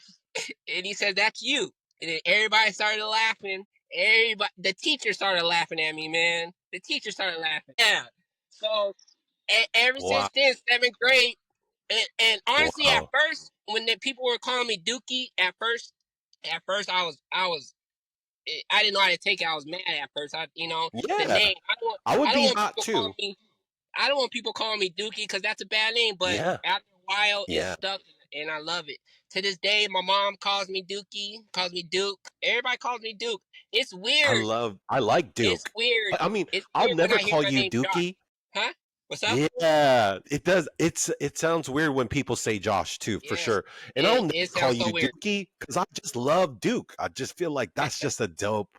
and he says that's you. And then everybody started laughing. The teacher started laughing at me, man. The teacher started laughing. Yeah. So ever Wow. since then, seventh grade, and honestly, at Wow. first, when the people were calling me Dookie, at first I didn't know how to take it. I was mad at first. The Yeah. name. I would I don't be want hot people calling too. me. I don't want people calling me Dookie because that's a bad name. But Yeah. after a while, it Yeah. stuck, and I love it. To this day, my mom calls me Dookie, calls me Duke. Everybody calls me Duke. It's weird. I like It's Duke. weird. I mean, It's I'll weird when never I hear call my you name Josh. Dookie. Huh? What's up? Yeah, it does. It sounds weird when people say Josh too, for Yeah. sure. And I'll never It call sounds so you weird. Dookie because I just love Duke. I just feel like that's just a dope,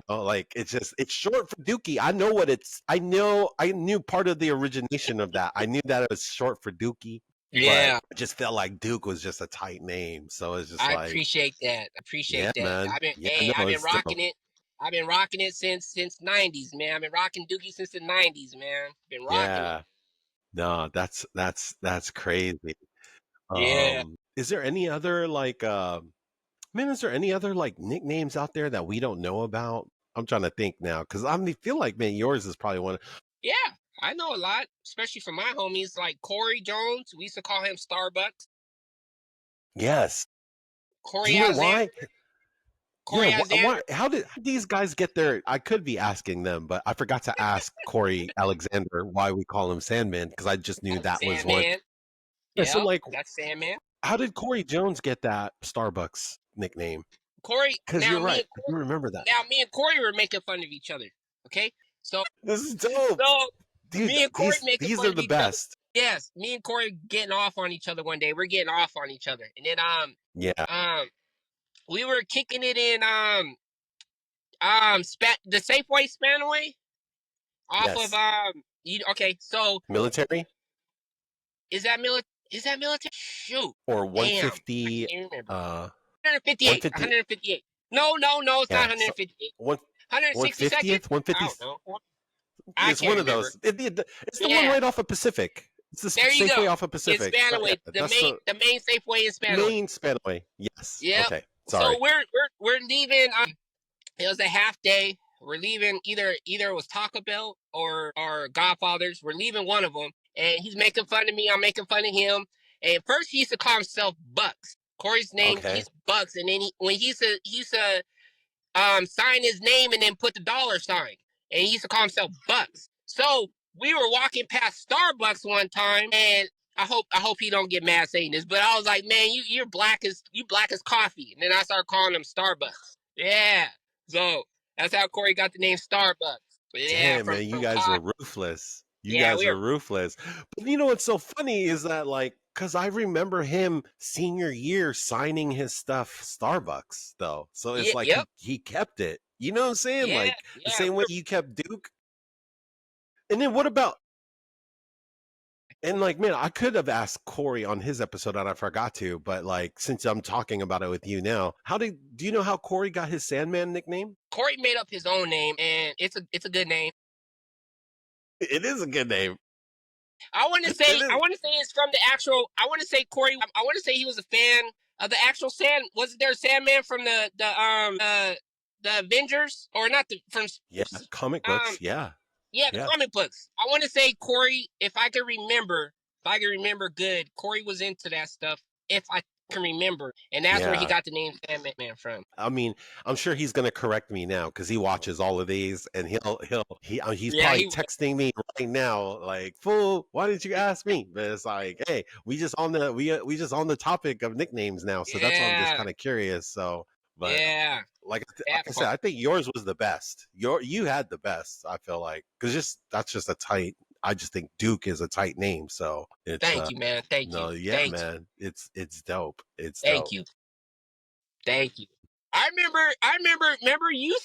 like it's short for Dookie. I know what it's. I knew part of the origination of that. I knew that it was short for Dookie, but Yeah. I just felt like Duke was just a tight name. So it's just I like, appreciate that. I appreciate yeah, that. man. Yeah, I've no, been it's dope. rocking it. I've been rocking it since '90s, man. I've been rocking Dookie since the '90s, man. Been rocking it. Yeah. No, that's crazy. Yeah. Is there any other like man, is there any other like nicknames out there that we don't know about? I'm trying to think now because feel like man, yours is probably one. Yeah. I know a lot, especially from my homies like Corey Jones. We used to call him Starbucks. Yes. Do Corey you know Alexander. why? Yeah. Corey Alexander. Why? How did these guys get there? I could be asking them, but I forgot to ask Corey Alexander why we call him Sandman because I just knew that was one. Sandman. Yeah. So Yep. like, That's Sandman. how did Corey Jones get that Starbucks nickname? Corey. Because you're right. I do remember that. Now me and Corey were making fun of each other. Okay. So This is dope. so Dude, me and Corey making these fun are of the each other. best. Yes, me and Corey getting off on each other one day. We're getting off on each other, and then Yeah. we were kicking it in the Safeway Spanaway off of Yes. okay. So Military is that military? Is that military? Shoot, or damn, I 150 can't remember. 158, 150 158. No, it's not yeah, so 158. 1 162nd? 150th I 150 don't know. I it's can't one of remember. those. It's the one Yeah, right off of Pacific. It's the there you Safeway go. off of It's Pacific. Yeah, Spanaway, that's the the main Safeway in Spanaway. main Spanaway. Yes. Yep. Okay. So Sorry. we're leaving. It was a half day. We're leaving either it was Taco Bell or Godfather's. We're leaving one of them, and he's making fun of me. I'm making fun of him. And first he used to call himself Bucks. Corey's name Okay. he's Bucks, and then when he used to sign his name and then put the dollar sign, and he used to call himself Bucks. So we were walking past Starbucks one time, and I hope he don't get mad saying this, but I was like, man, you're black as coffee, and then I started calling him Starbucks. Yeah, so that's how Corey got the name Starbucks. But yeah, Damn, man, you from guys coffee. are ruthless. You Yeah, guys are ruthless. But you know what's so funny is that like Because I remember him senior year signing his stuff Starbucks though. So it's Yeah, like yep, he kept it. You know what I'm saying? yeah, Like the yeah. same way you kept Duke. And then what about and like man, I could have asked Corey on his episode and I forgot to, but like since I'm talking about it with you now, do you know how Corey got his Sandman nickname? Corey made up his own name, and it's a good name. It is a good name. I want to It say is. it's from the actual. I want to say Corey. I want to say he was a fan of the actual Sand. Was there Sandman from the Avengers or not the from Yeah, comic um books. Yeah. yeah, the Yeah. comic books. I want to say Corey. If I can remember good, Corey was into that stuff. If I can remember, and that's where he Yeah. got the name Sandman from. I mean, I'm sure he's gonna correct me now because he watches all of these, and he's Yeah, probably he. texting me right now, like, "Fool, why didn't you ask me?" But it's like, hey, we just on the topic of nicknames now, so that's why I'm just Yeah, kind of curious. So, but yeah, like that I said, part. I think yours was the best. You had the best. I feel like because that's just a tight. I just think Duke is a tight name, so it's Thank you, man. Thank you. no, yeah, Thank you. man, it's dope. It's Thank dope. you. Thank you. Remember you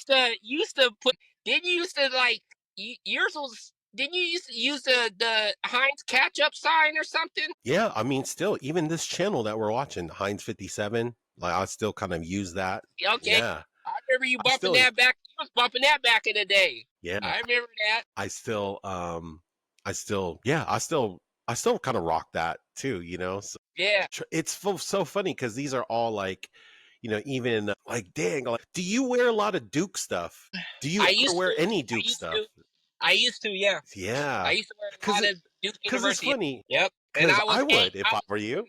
used to put, didn't you used to like, yours was, didn't you used to use the Heinz catch-up sign or something? Yeah, I mean, still, even this channel that we're watching, Heinz 57, like I still kind of use that. Okay. Yeah, I remember you I bumping still, that back. You was bumping that back in the day. yeah, I remember that. I still, yeah, I still kind of rock that too. So Yeah. it's so funny because these are all like, even like, dang, like, do you wear a lot of Duke stuff? Do you I ever used to. wear any I Duke used stuff? to. I used to, yeah. I Yeah, used to wear a because lot of Duke it's University. funny Yep. And because I would if I were you.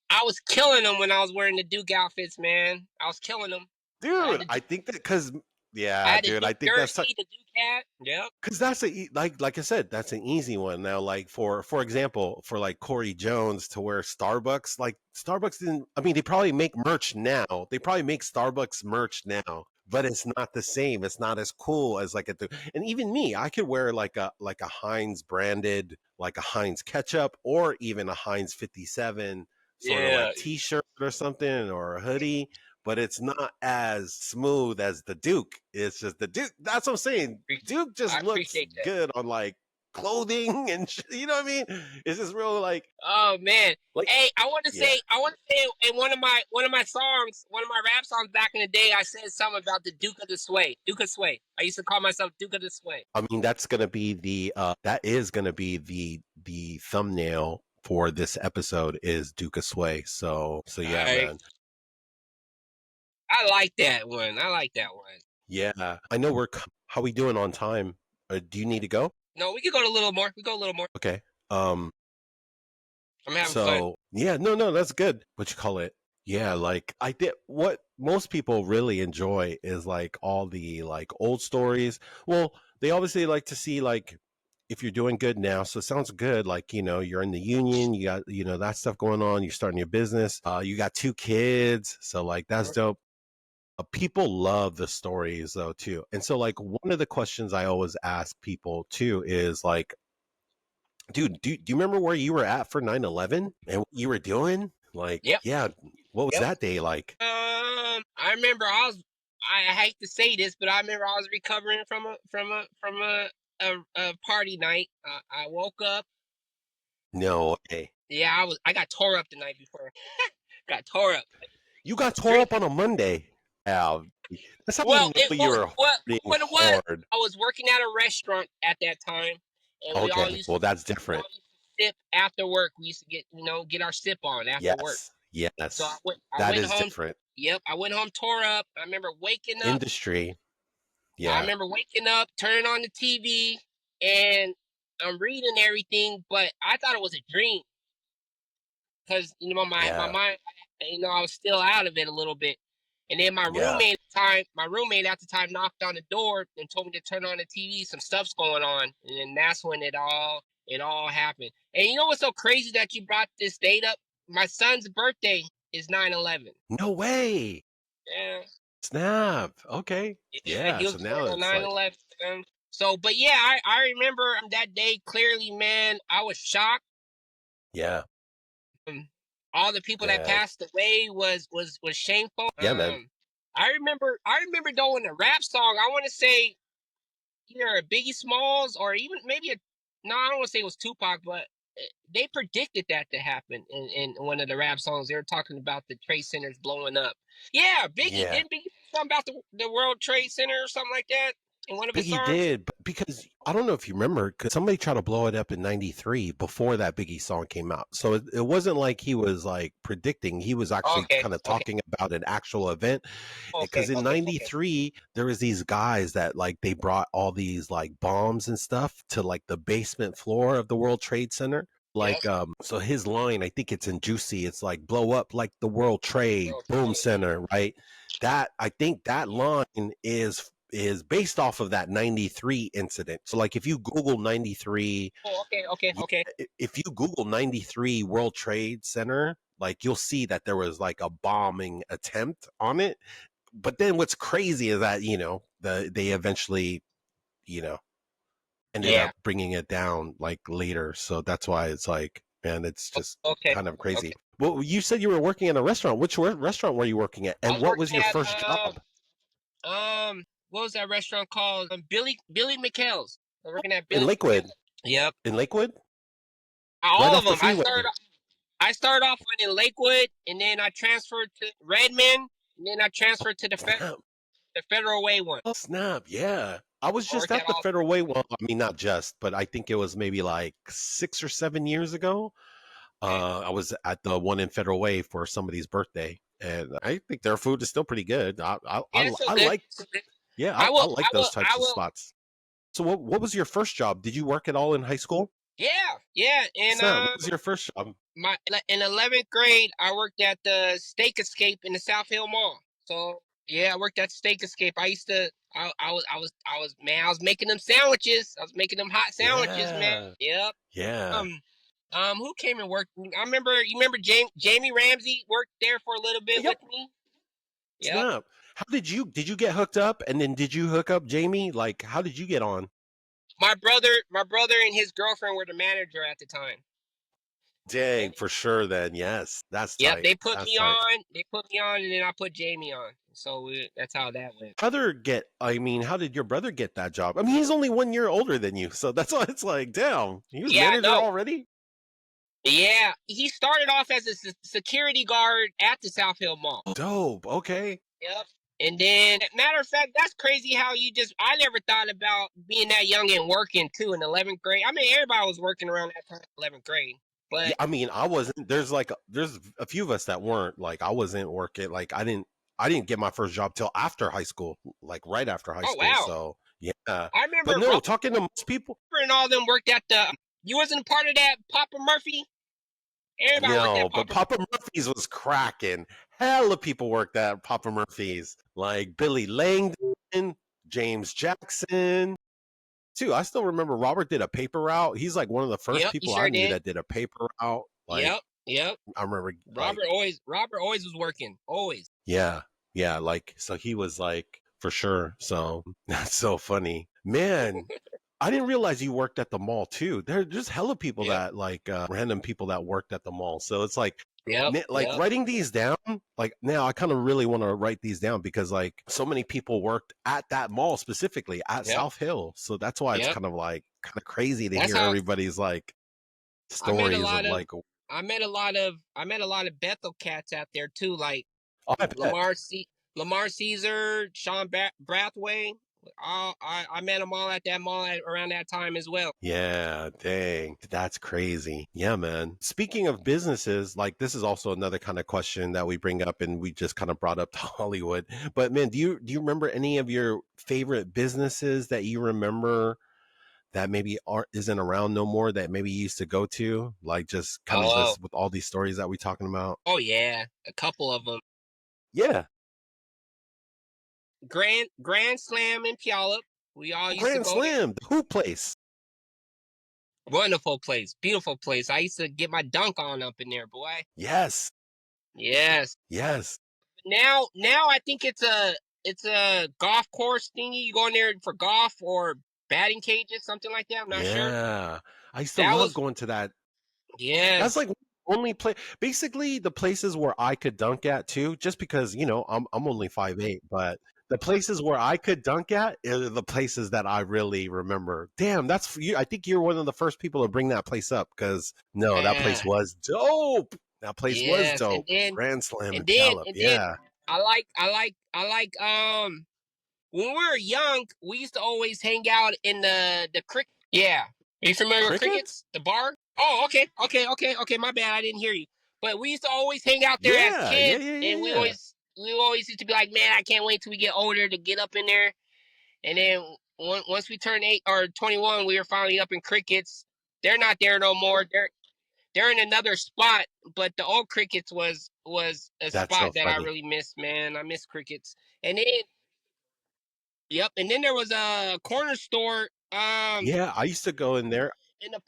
I was killing them when I was wearing the Duke outfits, man. I was killing them. I had Dude, the I Duke. think that because I yeah, had the dude, I Duke think that's jersey, the Duke hat. Yep. because that's like I said, that's an easy one. Now, like for example, for like Corey Jones to wear Starbucks, like Starbucks didn't. I mean, they probably make merch now. They probably make Starbucks merch now, but it's not the same. It's not as cool as like and even me, I could wear like a Heinz branded, like a Heinz ketchup, or even a Heinz 57 sort of Yeah. like T-shirt or something or a hoodie, but it's not as smooth as the Duke. It's just the Duke. That's what I'm saying. Duke just I looks appreciate that. good on like clothing and you know what I mean? It's just real Oh man. like Hey, yeah. I want to say in one of my songs, one of my rap songs back in the day, I said something about the Duke of the Sway. Duke of Sway. I used to call myself Duke of the Sway. I mean that's gonna be that is gonna be the thumbnail for this episode is Duke of Sway. So yeah, I man. I like that one. I like that one. Yeah. I know how we doing on time? Do you need to go? No, we could go a little more. We go a little more. Okay. Um I'm having fun. So yeah, no, that's good. What you call it? Yeah, like I did. What most people really enjoy is like all the like old stories. Well, they obviously like to see like if you're doing good now. So it sounds good. Like you're in the union. You got that stuff going on. You're starting your business. You got 2 kids. So like that's dope. People love the stories though too. And so like one of the questions I always ask people too is like dude, do you remember where you were at for 9/11 and what you were doing? Like, Yep. yeah, what was Yep. that day like? I remember I hate to say this, but I remember I was recovering from a party night. I woke up. No way. Yeah, I got tore up the night before. Got tore up. You got tore Drink. up on a Monday. Yeah, that's how you Well, know you were partying what it was, hard. I was working at a restaurant at that time, and Okay, well that's we all different. used to sip after work. We used to get our sip on after work. Yes, So yes, I that went is home. different. Yep, I went home tore up. I remember waking up. Industry, I yeah, remember waking up, turning on the TV, and I'm reading everything, but I thought it was a dream because my yeah, mind, I was still out of it a little bit. And then yeah, my roommate at the time knocked on the door and told me to turn on the TV. Some stuff's going on, and then that's when it all happened. And you know what's so crazy that you brought this date up? My son's birthday is 9/11. no way. Yeah, Snap. Okay, yeah, yeah. he So was born now on it's like, 9/11. So, but yeah, I remember that day clearly, man. I was shocked. yeah, all the people that Yeah. passed away was shameful. Yeah, man. I remember though in a rap song, I want to say either Biggie Smalls or even maybe no, I don't want to say it was Tupac, but they predicted that to happen in one of the rap songs. They were talking about the trade centers blowing up. Yeah, Biggie Yeah. didn't Biggie say something about the World Trade Center or something like that in one of his Biggie songs. did, because I don't know if you remember, because somebody tried to blow it up in '93 before that Biggie song came out. So it wasn't like he was like predicting; he was actually Okay, kind of okay, talking about an actual event. okay, Because in okay, okay. '93 there was these guys that like they brought all these like bombs and stuff to like the basement floor of the World Trade Center. Yep. Like so his line, I think it's in Juicy, it's like blow up like the World Trade World Boom Trade. Center, right? That, I think that line is based off of that 93 incident. So like if you Google 93, Oh, okay, okay, okay. if you Google 93 World Trade Center, like you'll see that there was like a bombing attempt on it. But then what's crazy is that, they eventually, you know, ended Yeah. up bringing it down like later. So that's why it's like, man, it's just Okay. kind of crazy. Okay. Well, you said you were working in a restaurant. Which restaurant were you working at? I And was what was working your at first job? what was that restaurant called? Billy McHale's. I was working at In Billy Lakewood. McHale's. Yep. In Lakewood? Right All of off the them. freeway. I started off in Lakewood, and then I transferred to Redmond, and then I transferred to Snap. the Federal Way one. Oh, snap. Yeah. I was I just worked at at the all. Federal Way. Well, I mean, not just, but I think it was maybe like 6 or 7 years ago. Okay. I was at the one in Federal Way for somebody's birthday, and I think their food is still pretty good. Yeah, it's so I good. like, It's so good. yeah, I I will. like those types of spots. So what was your first job? Did you work at all in high school? Yeah, yeah. And Snap. What was your first job? my in 11th grade, I worked at the Steak Escape in the South Hill Mall. So yeah, I worked at Steak Escape. I used to. Man. I was making them sandwiches. I was making them hot sandwiches, man. Yeah. Yep. Yeah. Who came and worked? I remember. You remember Jamie Ramsey worked there for a little bit Yep. with me. Yep. Snap. How did you get hooked up, and then did you hook up Jamie? Like, how did you get on? My brother and his girlfriend were the manager at the time. Dang, for sure then. Yes. That's Yep, tight. they put That's me tight. on. They put me on, and then I put Jamie on. So that's how that went. How did your brother get that job? I mean, he's only 1 year older than you. So that's why it's like, damn, he was Yeah, I manager know. already? Yeah, he started off as a security guard at the South Hill Mall. Dope. Okay. Yep. And then, matter of fact, that's crazy how I never thought about being that young and working too in 11th grade. I mean, everybody was working around that time, 11th grade. Yeah, But I mean, I wasn't. There's a few of us that weren't. Like, I wasn't working. Like, I didn't get my first job till after high school, like right after high oh school. wow, So yeah, I remember but no, Robert talking to most people. and all them worked at the. You wasn't a part of that Papa Murphy. Everybody worked No, at but Papa. Papa Murphy's was cracking. Hella people worked at Papa Murphy's, like Billy Langdon, James Jackson. Too, I still remember Robert did a paper route. He's like one of the first Yep, he people I sure knew did. that did a paper route. Like, Yep, yep. I remember, like, Robert always was working, always. yeah, yeah, like, so he was like, for sure. So that's so funny, man. I didn't realize you worked at the mall too. There's just hella people Yep, that like random people that worked at the mall. So it's like, yep, like yep, writing these down. Like now, I kind of really want to write these down because like so many people worked at that mall specifically at yep, South Hill. So that's why it's yep. kind of crazy to That's hear how everybody's like I met a stories of lot of. like. I met a lot of Bethel cats out there too, like Oh, I bet. Lamar Caesar, Sean Brathwaite. I met them all at that mall around that time as well. Yeah, dang. That's crazy. Yeah, man. Speaking of businesses, like this is also another kind of question that we bring up and we just kind of brought up to Hollywood. But man, do you remember any of your favorite businesses that you remember that maybe isn't around no more that maybe you used to go to? Like just kind of Oh, just with all these stories that we talking about? oh yeah, a couple of them. Yeah. Grand Slam in Puyallup. We all used to Grand go there. Slam, the hoop place. Wonderful place, beautiful place. I used to get my dunk on up in there, boy. Yes. Yes. Yes. Now I think it's a golf course thingy. You go in there for golf or batting cages, something like that. I'm not sure. Yeah. I used to That love was going to that. That's yes. like only basically the places where I could dunk at too, just because, I'm only 5'8", but the places where I could dunk at are the places that I really remember. Damn, that's for you. I think you're one of the first people to bring that place up, because no, that place Yeah. was dope. That place was Yes. dope. Grand Slam And and then, Gallup. and then Yeah. I like when we were young, we used to always hang out in the cricket. Yeah. Are you familiar with Cricket? crickets? The bar? Oh, okay. My bad. I didn't hear you. But we used to always hang out there as Yeah. Yeah. kids, Yeah. and Yeah. we Yeah. always used to be like, man, I can't wait till we get older to get up in there. And then once we turned 8 or 21, we were finally up in crickets. They're not there no more. They're in another spot, but the old crickets was a That's so spot that I funny. really miss, man. I miss crickets. And then yep, and then there was a corner store Yeah. I used to go in there. in the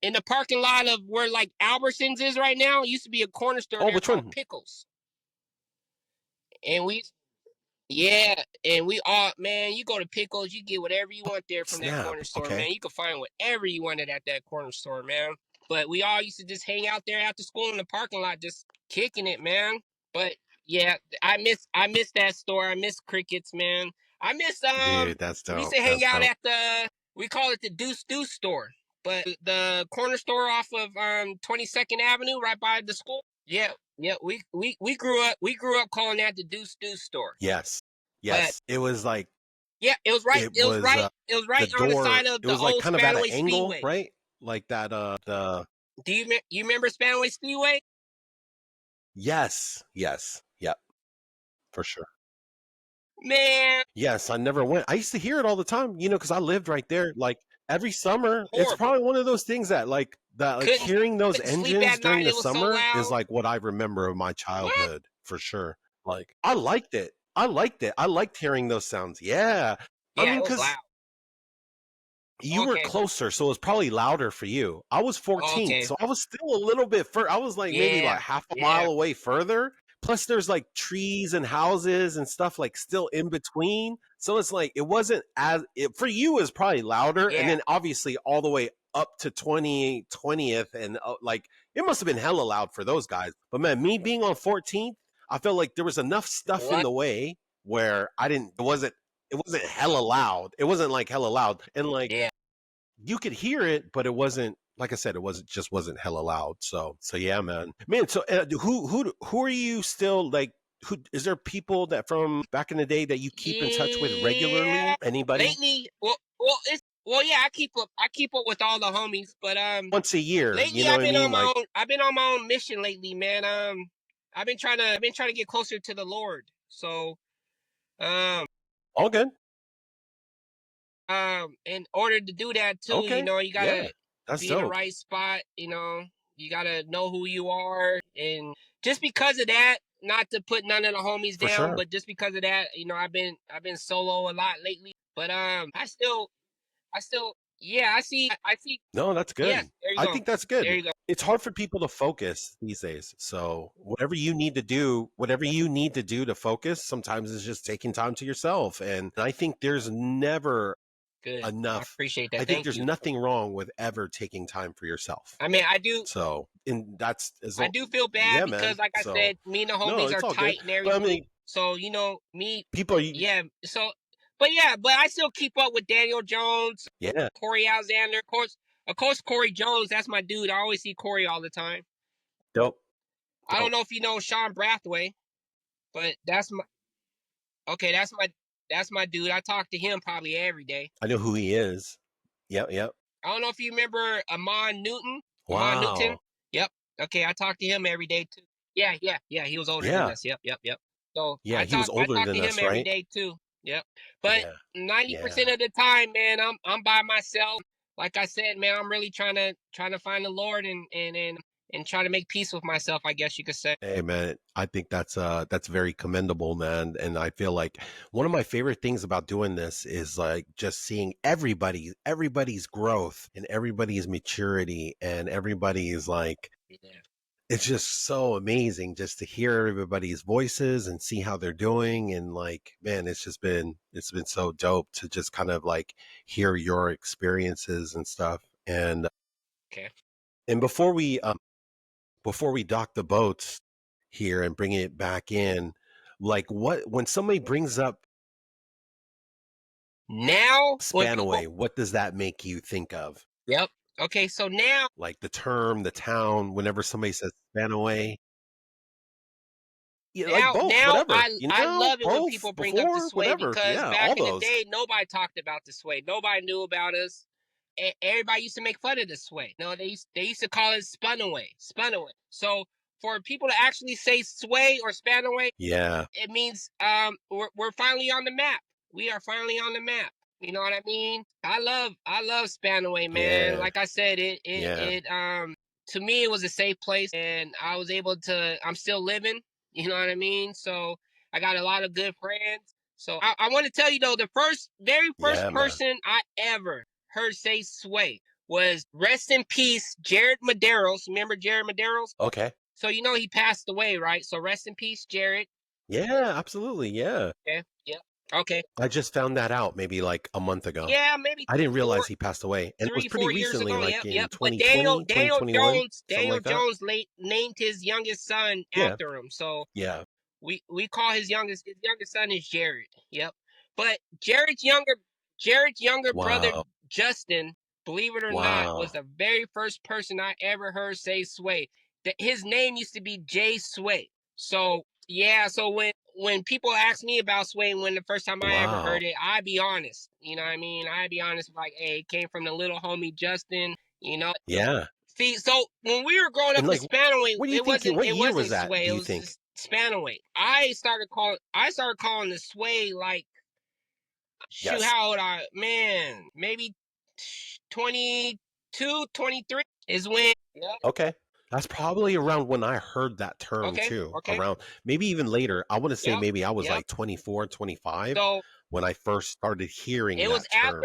in the parking lot of where like Albertsons is right now. It used to be a corner store Oh, there which called one? Pickles. And yeah, and we all, man, you go to Pickles, you get whatever you want there from that Snap. corner store, Okay. man. You can find whatever you wanted at that corner store, man. But we all used to just hang out there after school in the parking lot, just kicking it, man. But yeah, I miss that store. I miss crickets, man. I miss Dude, that's we used dope. to hang That's out dope. at we call it the Deuce Deuce store, but the corner store off of 22nd Avenue, right by the school. Yeah, yeah. We grew up calling that the Deuce Deuce store. Yes. But Yes. It was like, yeah, it was right. it It was was right. It was the right on the door, side of it the was like old kind of at an Spanaway angle, Speedway. right? Like that, the, You remember Spanaway Speedway? yes. Yes. Yep. For sure. Man, Yes, I never went. I used to hear it all the time, because I lived right there. Like every summer, it's horrible. probably one of those things that Couldn't hearing those couldn't sleep engines at during night. the It was so summer is loud. like what I remember of my What? childhood for sure. Like I liked it. I liked it. I liked hearing those sounds. Yeah. I Yeah, mean, it was because loud. you were Okay. closer, so it was probably louder for you. I was 14th, Okay. so I was still a little bit further. I was like maybe like Yeah. half a Yeah. mile away further. Plus, there's like trees and houses and stuff like still in between. So it's like it wasn't for you. Is probably louder, and Yeah. then obviously all the way up to 20th, and like it must have been hella loud for those guys. But man, me being on 14th, I felt like there was enough stuff in What? the way where I didn't. It wasn't hella loud. It wasn't like hella loud, and like Yeah. you could hear it, but it wasn't, like I said, it wasn't hella loud. So yeah, man. So who are you still like? Who is there people that from back in the day that you keep in touch with Yeah. regularly? Anybody? Lately, yeah. I keep up with all the homies, but Once a year, you lately know what I mean? Like, I've been on my own mission lately, man. I've been trying to get closer to the Lord. So um all good. in order to do that too, Okay. you Yeah. gotta That's be in the dope. right spot. You gotta know who you are, and just because of that, not to put none of the homies For down, sure. but just because of that, I've been solo a lot lately. But I still, yeah, I see. No, that's Yes, good. there you I go. think that's There good. you go. It's hard for people to focus these days. So whatever you need to do to focus, sometimes it's just taking time to yourself. And I think there's never Good. I enough. appreciate I that. think Thank there's you. nothing wrong with ever taking time for yourself. I mean, I do. So, and that's as I do feel bad yeah, because, man. like I So, said, me and the no, homies are it's all good. tight and But I everything. mean, So me, people are, yeah. But I still keep up with Daniel Jones, yeah, Corey Alexander, of course, Corey Jones. That's my dude. I always see Corey all the time. dope, I don't dope. know if you know Sean Brathwaite, but that's my okay. That's my dude. I talk to him probably every day. I know who he is. Yep, yep. I don't know if you remember Amon Newton. Amon Newton. Wow. Yep. Okay, I talk to him every day too. Yeah, yeah, yeah. He was older than Yeah, us. Yep. So yeah. I He was talk I older talk to than him us, every right? day too. Yep. But Yeah, 90% yeah. of the time, man, I'm by myself. Like I said, man, I'm really trying to find the Lord and try to make peace with myself, I guess you could say. Hey man, I think that's very commendable, man. And I feel like one of my favorite things about doing this is like just seeing everybody's growth and everybody's maturity and everybody's like Yeah. it's just so amazing just to hear everybody's voices and see how they're doing. And like, man, it's been so dope to just kind of like hear your experiences and stuff. And Okay. and before we dock the boats here and bring it back in, like what when somebody brings up Now, when people, Spanaway, what does that make you think of? yep. Okay, so now, Like the term, the town, whenever somebody says Spanaway, yeah, like both, now whatever, I love it when both, people bring up the before, Sway, whatever. because Yeah, back all in the those. day, nobody talked about the Sway. Nobody knew about us. Everybody used to make fun of the Sway. No, they used to call it Spanaway, Spanaway. So for people to actually say Sway or Spanaway, Yeah, it means we're finally on the map. We are finally on the map. You know what I mean? I love Spanaway, man. yeah, Like I said, yeah, to me it was a safe place, and I was able to. I'm still living. You know what I mean? So I got a lot of good friends. So I want to tell you though, the very first yeah, man. person I ever heard say Sway was, rest in peace, Jared Medeiros. Remember Jared Medeiros? Okay. So you know he passed away, right? So rest in peace, Jared. Yeah, absolutely. Yeah. Okay. Yep. Okay. I just found that out maybe like a month ago. Yeah, maybe I didn't realize he passed away. And it was three, pretty 4 years recently, ago. like Yep, in yep. But 2020, 2021, something Daniel like that. Jones named his youngest son Yeah. after him. So Yeah. we call his youngest son is Jared. Yep. But Jared's younger brother Wow. Justin, believe it or not, was Wow. the very first person I ever heard say Sway. His name used to be Jay Sway. So yeah, so when people ask me about Sway, when the first time I ever Wow. heard it, I be honest. You know what I mean? I be honest, like, hey, it came from the little homie Justin. You know. Yeah. See, so when we were growing And up in like, Spanaway, what do you think? What it year was wasn't that, Sway, do it you was think? just Spanaway. I started calling the Sway, like, shoot, Yes. how old man, maybe 22, 23 is when. Yep. Okay. That's probably around when I heard that term Okay. too. Okay. Around maybe even later. I want to say Yep. maybe I was Yep. like 24, 25 So when I first started hearing it was that term,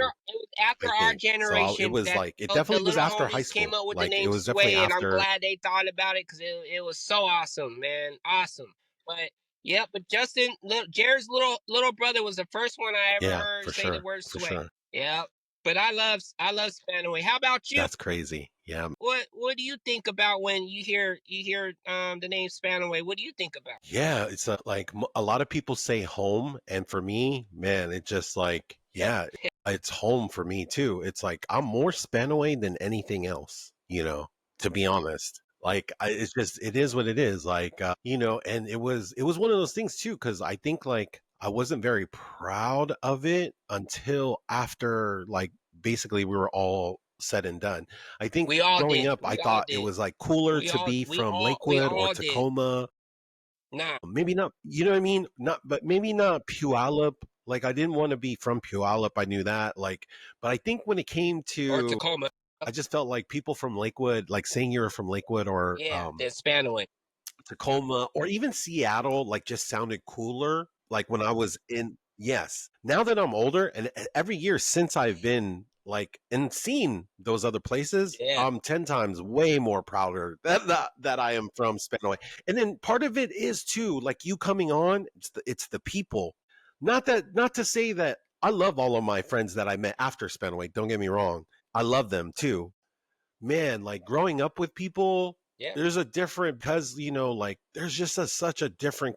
after I our think. So it generation was that like, it the definitely was little after high homies came school. up with the Like it name was definitely Sway, and I'm after. glad they thought about it, because it was so awesome, man, awesome. But yeah, but Jared's little brother was the first one I ever Yeah, heard for say the sure. word For Sway. sure. Yeah, but I love Spanaway. How about you? That's crazy. Yeah. What do you think about when you hear the name Spanaway? What do you think about? Yeah, it's like a lot of people say home, and for me, man, it just like, Yep. yeah, it's home for me too. It's like I'm more Spanaway than anything else, to be honest. Like it's just it is what it is. Like and it was one of those things too, because I think like I wasn't very proud of it until after like basically we were all said and done. I think We all growing did. up, I We all thought it did. was like cooler to be from We Lakewood or all did. Tacoma. Nah. Maybe not, you know what I mean? Not, but maybe not Puyallup. Like I didn't want to be from Puyallup. I knew that. Like, but I think when it came Or to, Tacoma. I just felt like people from Lakewood, like saying you're from Lakewood or Yeah, then Spanaway. Tacoma or even Seattle, like just sounded cooler. Like when I was in, yes. Now that I'm older and every year since I've been like and seen those other places, Yeah. I'm 10 times way more prouder that I am from Spanaway. And then part of it is too, like you coming on, it's the people. Not to say that I love all of my friends that I met after Spanaway. Don't get me wrong. I love them too, man, like growing up with people, Yeah. there's a different, because like there's just such a different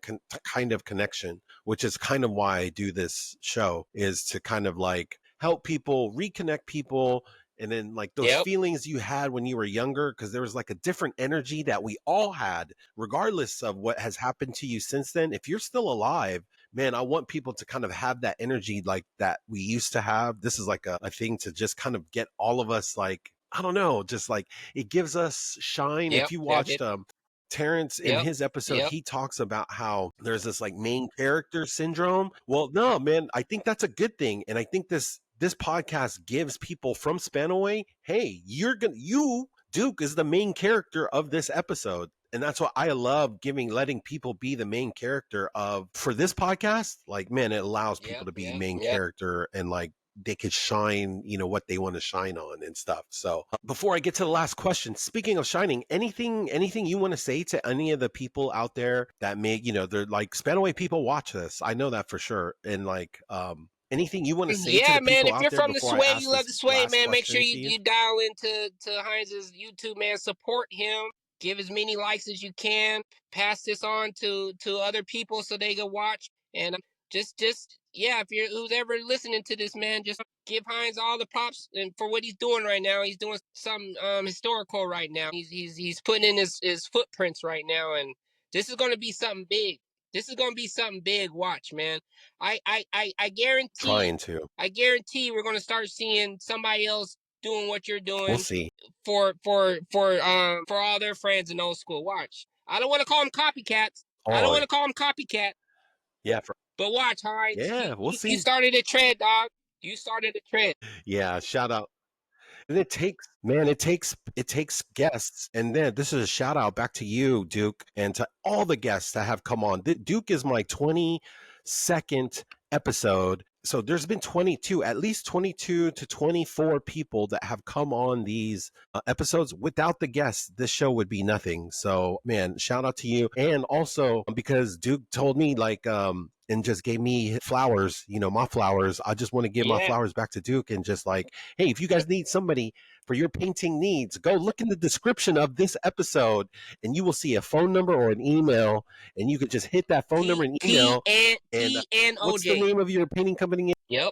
kind of connection, which is kind of why I do this show, is to kind of like help people reconnect people. And then like those Yep. feelings you had when you were younger, because there was like a different energy that we all had, regardless of what has happened to you since then. If you're still alive, man, I want people to kind of have that energy like that we used to have. This is like a thing to just kind of get all of us like, I don't know, just like it gives us shine. Yep. If you That's watched it. Terrence in Yep. his episode, Yep. he talks about how there's this like main character syndrome. Well, no, man, I think that's a good thing. And I think this podcast gives people from Spanaway, hey, Duke is the main character of this episode. And that's what I love, letting people be the main character of for this podcast. Like, man, it allows people Yep. to be Yep. main Yep. character and like they could shine, what they want to shine on and stuff. So before I get to the last question, speaking of shining, anything you want to say to any of the people out there that they're like Spanaway people watch this. I know that for sure. And like, anything you want to say to Yeah, the man. people If out you're there from the before I Sway, ask you love this the Sway, last man. Make sure question to you? you dial into Heinz's YouTube, man. Support him. give as many likes as you can, pass this on to other people so they can watch. And just yeah, if you're who's ever listening to this, man, just give Heinz all the props and for what he's doing right now. He's doing something historical right now. He's putting in his footprints right now, and this is gonna be something big. This is gonna be something big. Watch, man. I Trying to. we're gonna start seeing somebody else doing what you're We'll doing see. for all their friends in old school. Watch. I don't want to call them copycats. I don't Oh, want to call them copycat. yeah. But watch, Heinz. Yeah, we'll You see. started a trend, dog. You started a trend. Yeah, shout out. And it takes, man, it takes guests. And then this is a shout out back to you, Duke, and to all the guests that have come on. Duke is my 22nd episode. So there's been 22, at least 22 to 24 people that have come on these episodes. Without the guests, this show would be nothing. So, man, shout out to you. And also because Duke told me and just gave me flowers, my flowers. I just want to give my flowers back to Duke and just like, hey, if you guys need somebody for your painting needs, go look in the description of this episode and you will see a phone number or an email, and you could just hit that phone number and email. T&OJ. What's the name of your painting company? Yep.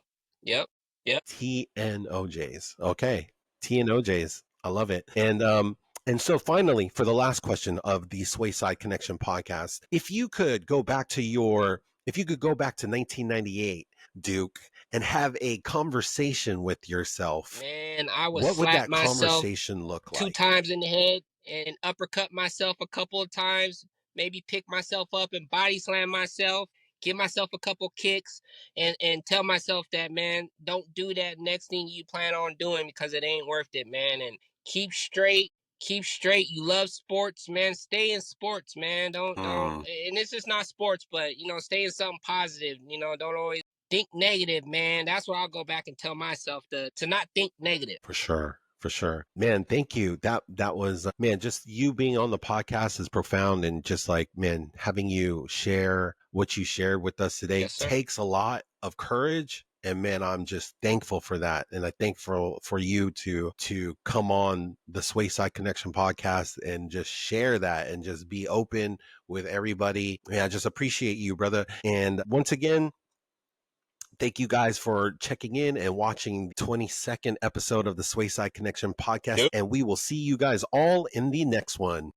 T&OJs. Okay. T&OJs. I love it. And so finally, for the last question of the Swayside Connection podcast, if you could go back to 1998, Duke, and have a conversation with yourself, man, I would what would slap that myself conversation look like? 2 times in the head and uppercut myself a couple of times, maybe pick myself up and body slam myself, give myself a couple kicks, and tell myself that, man, don't do that next thing you plan on doing because it ain't worth it, man. And keep straight. Keep straight. You love sports, man. Stay in sports, man. Don't. And this is not sports, but stay in something positive. Don't always think negative, man. That's what I'll go back and tell myself to not think negative. For sure. For sure. Man, thank you. That was, man, just you being on the podcast is profound. And just like, man, having you share what you shared with us today takes a lot of courage. And man, I'm just thankful for that. And I thank for you to come on the Swayside Connection podcast and just share that and just be open with everybody. Man, I just appreciate you, brother. And once again, thank you guys for checking in and watching the 22nd episode of the Swayside Connection podcast. And we will see you guys all in the next one.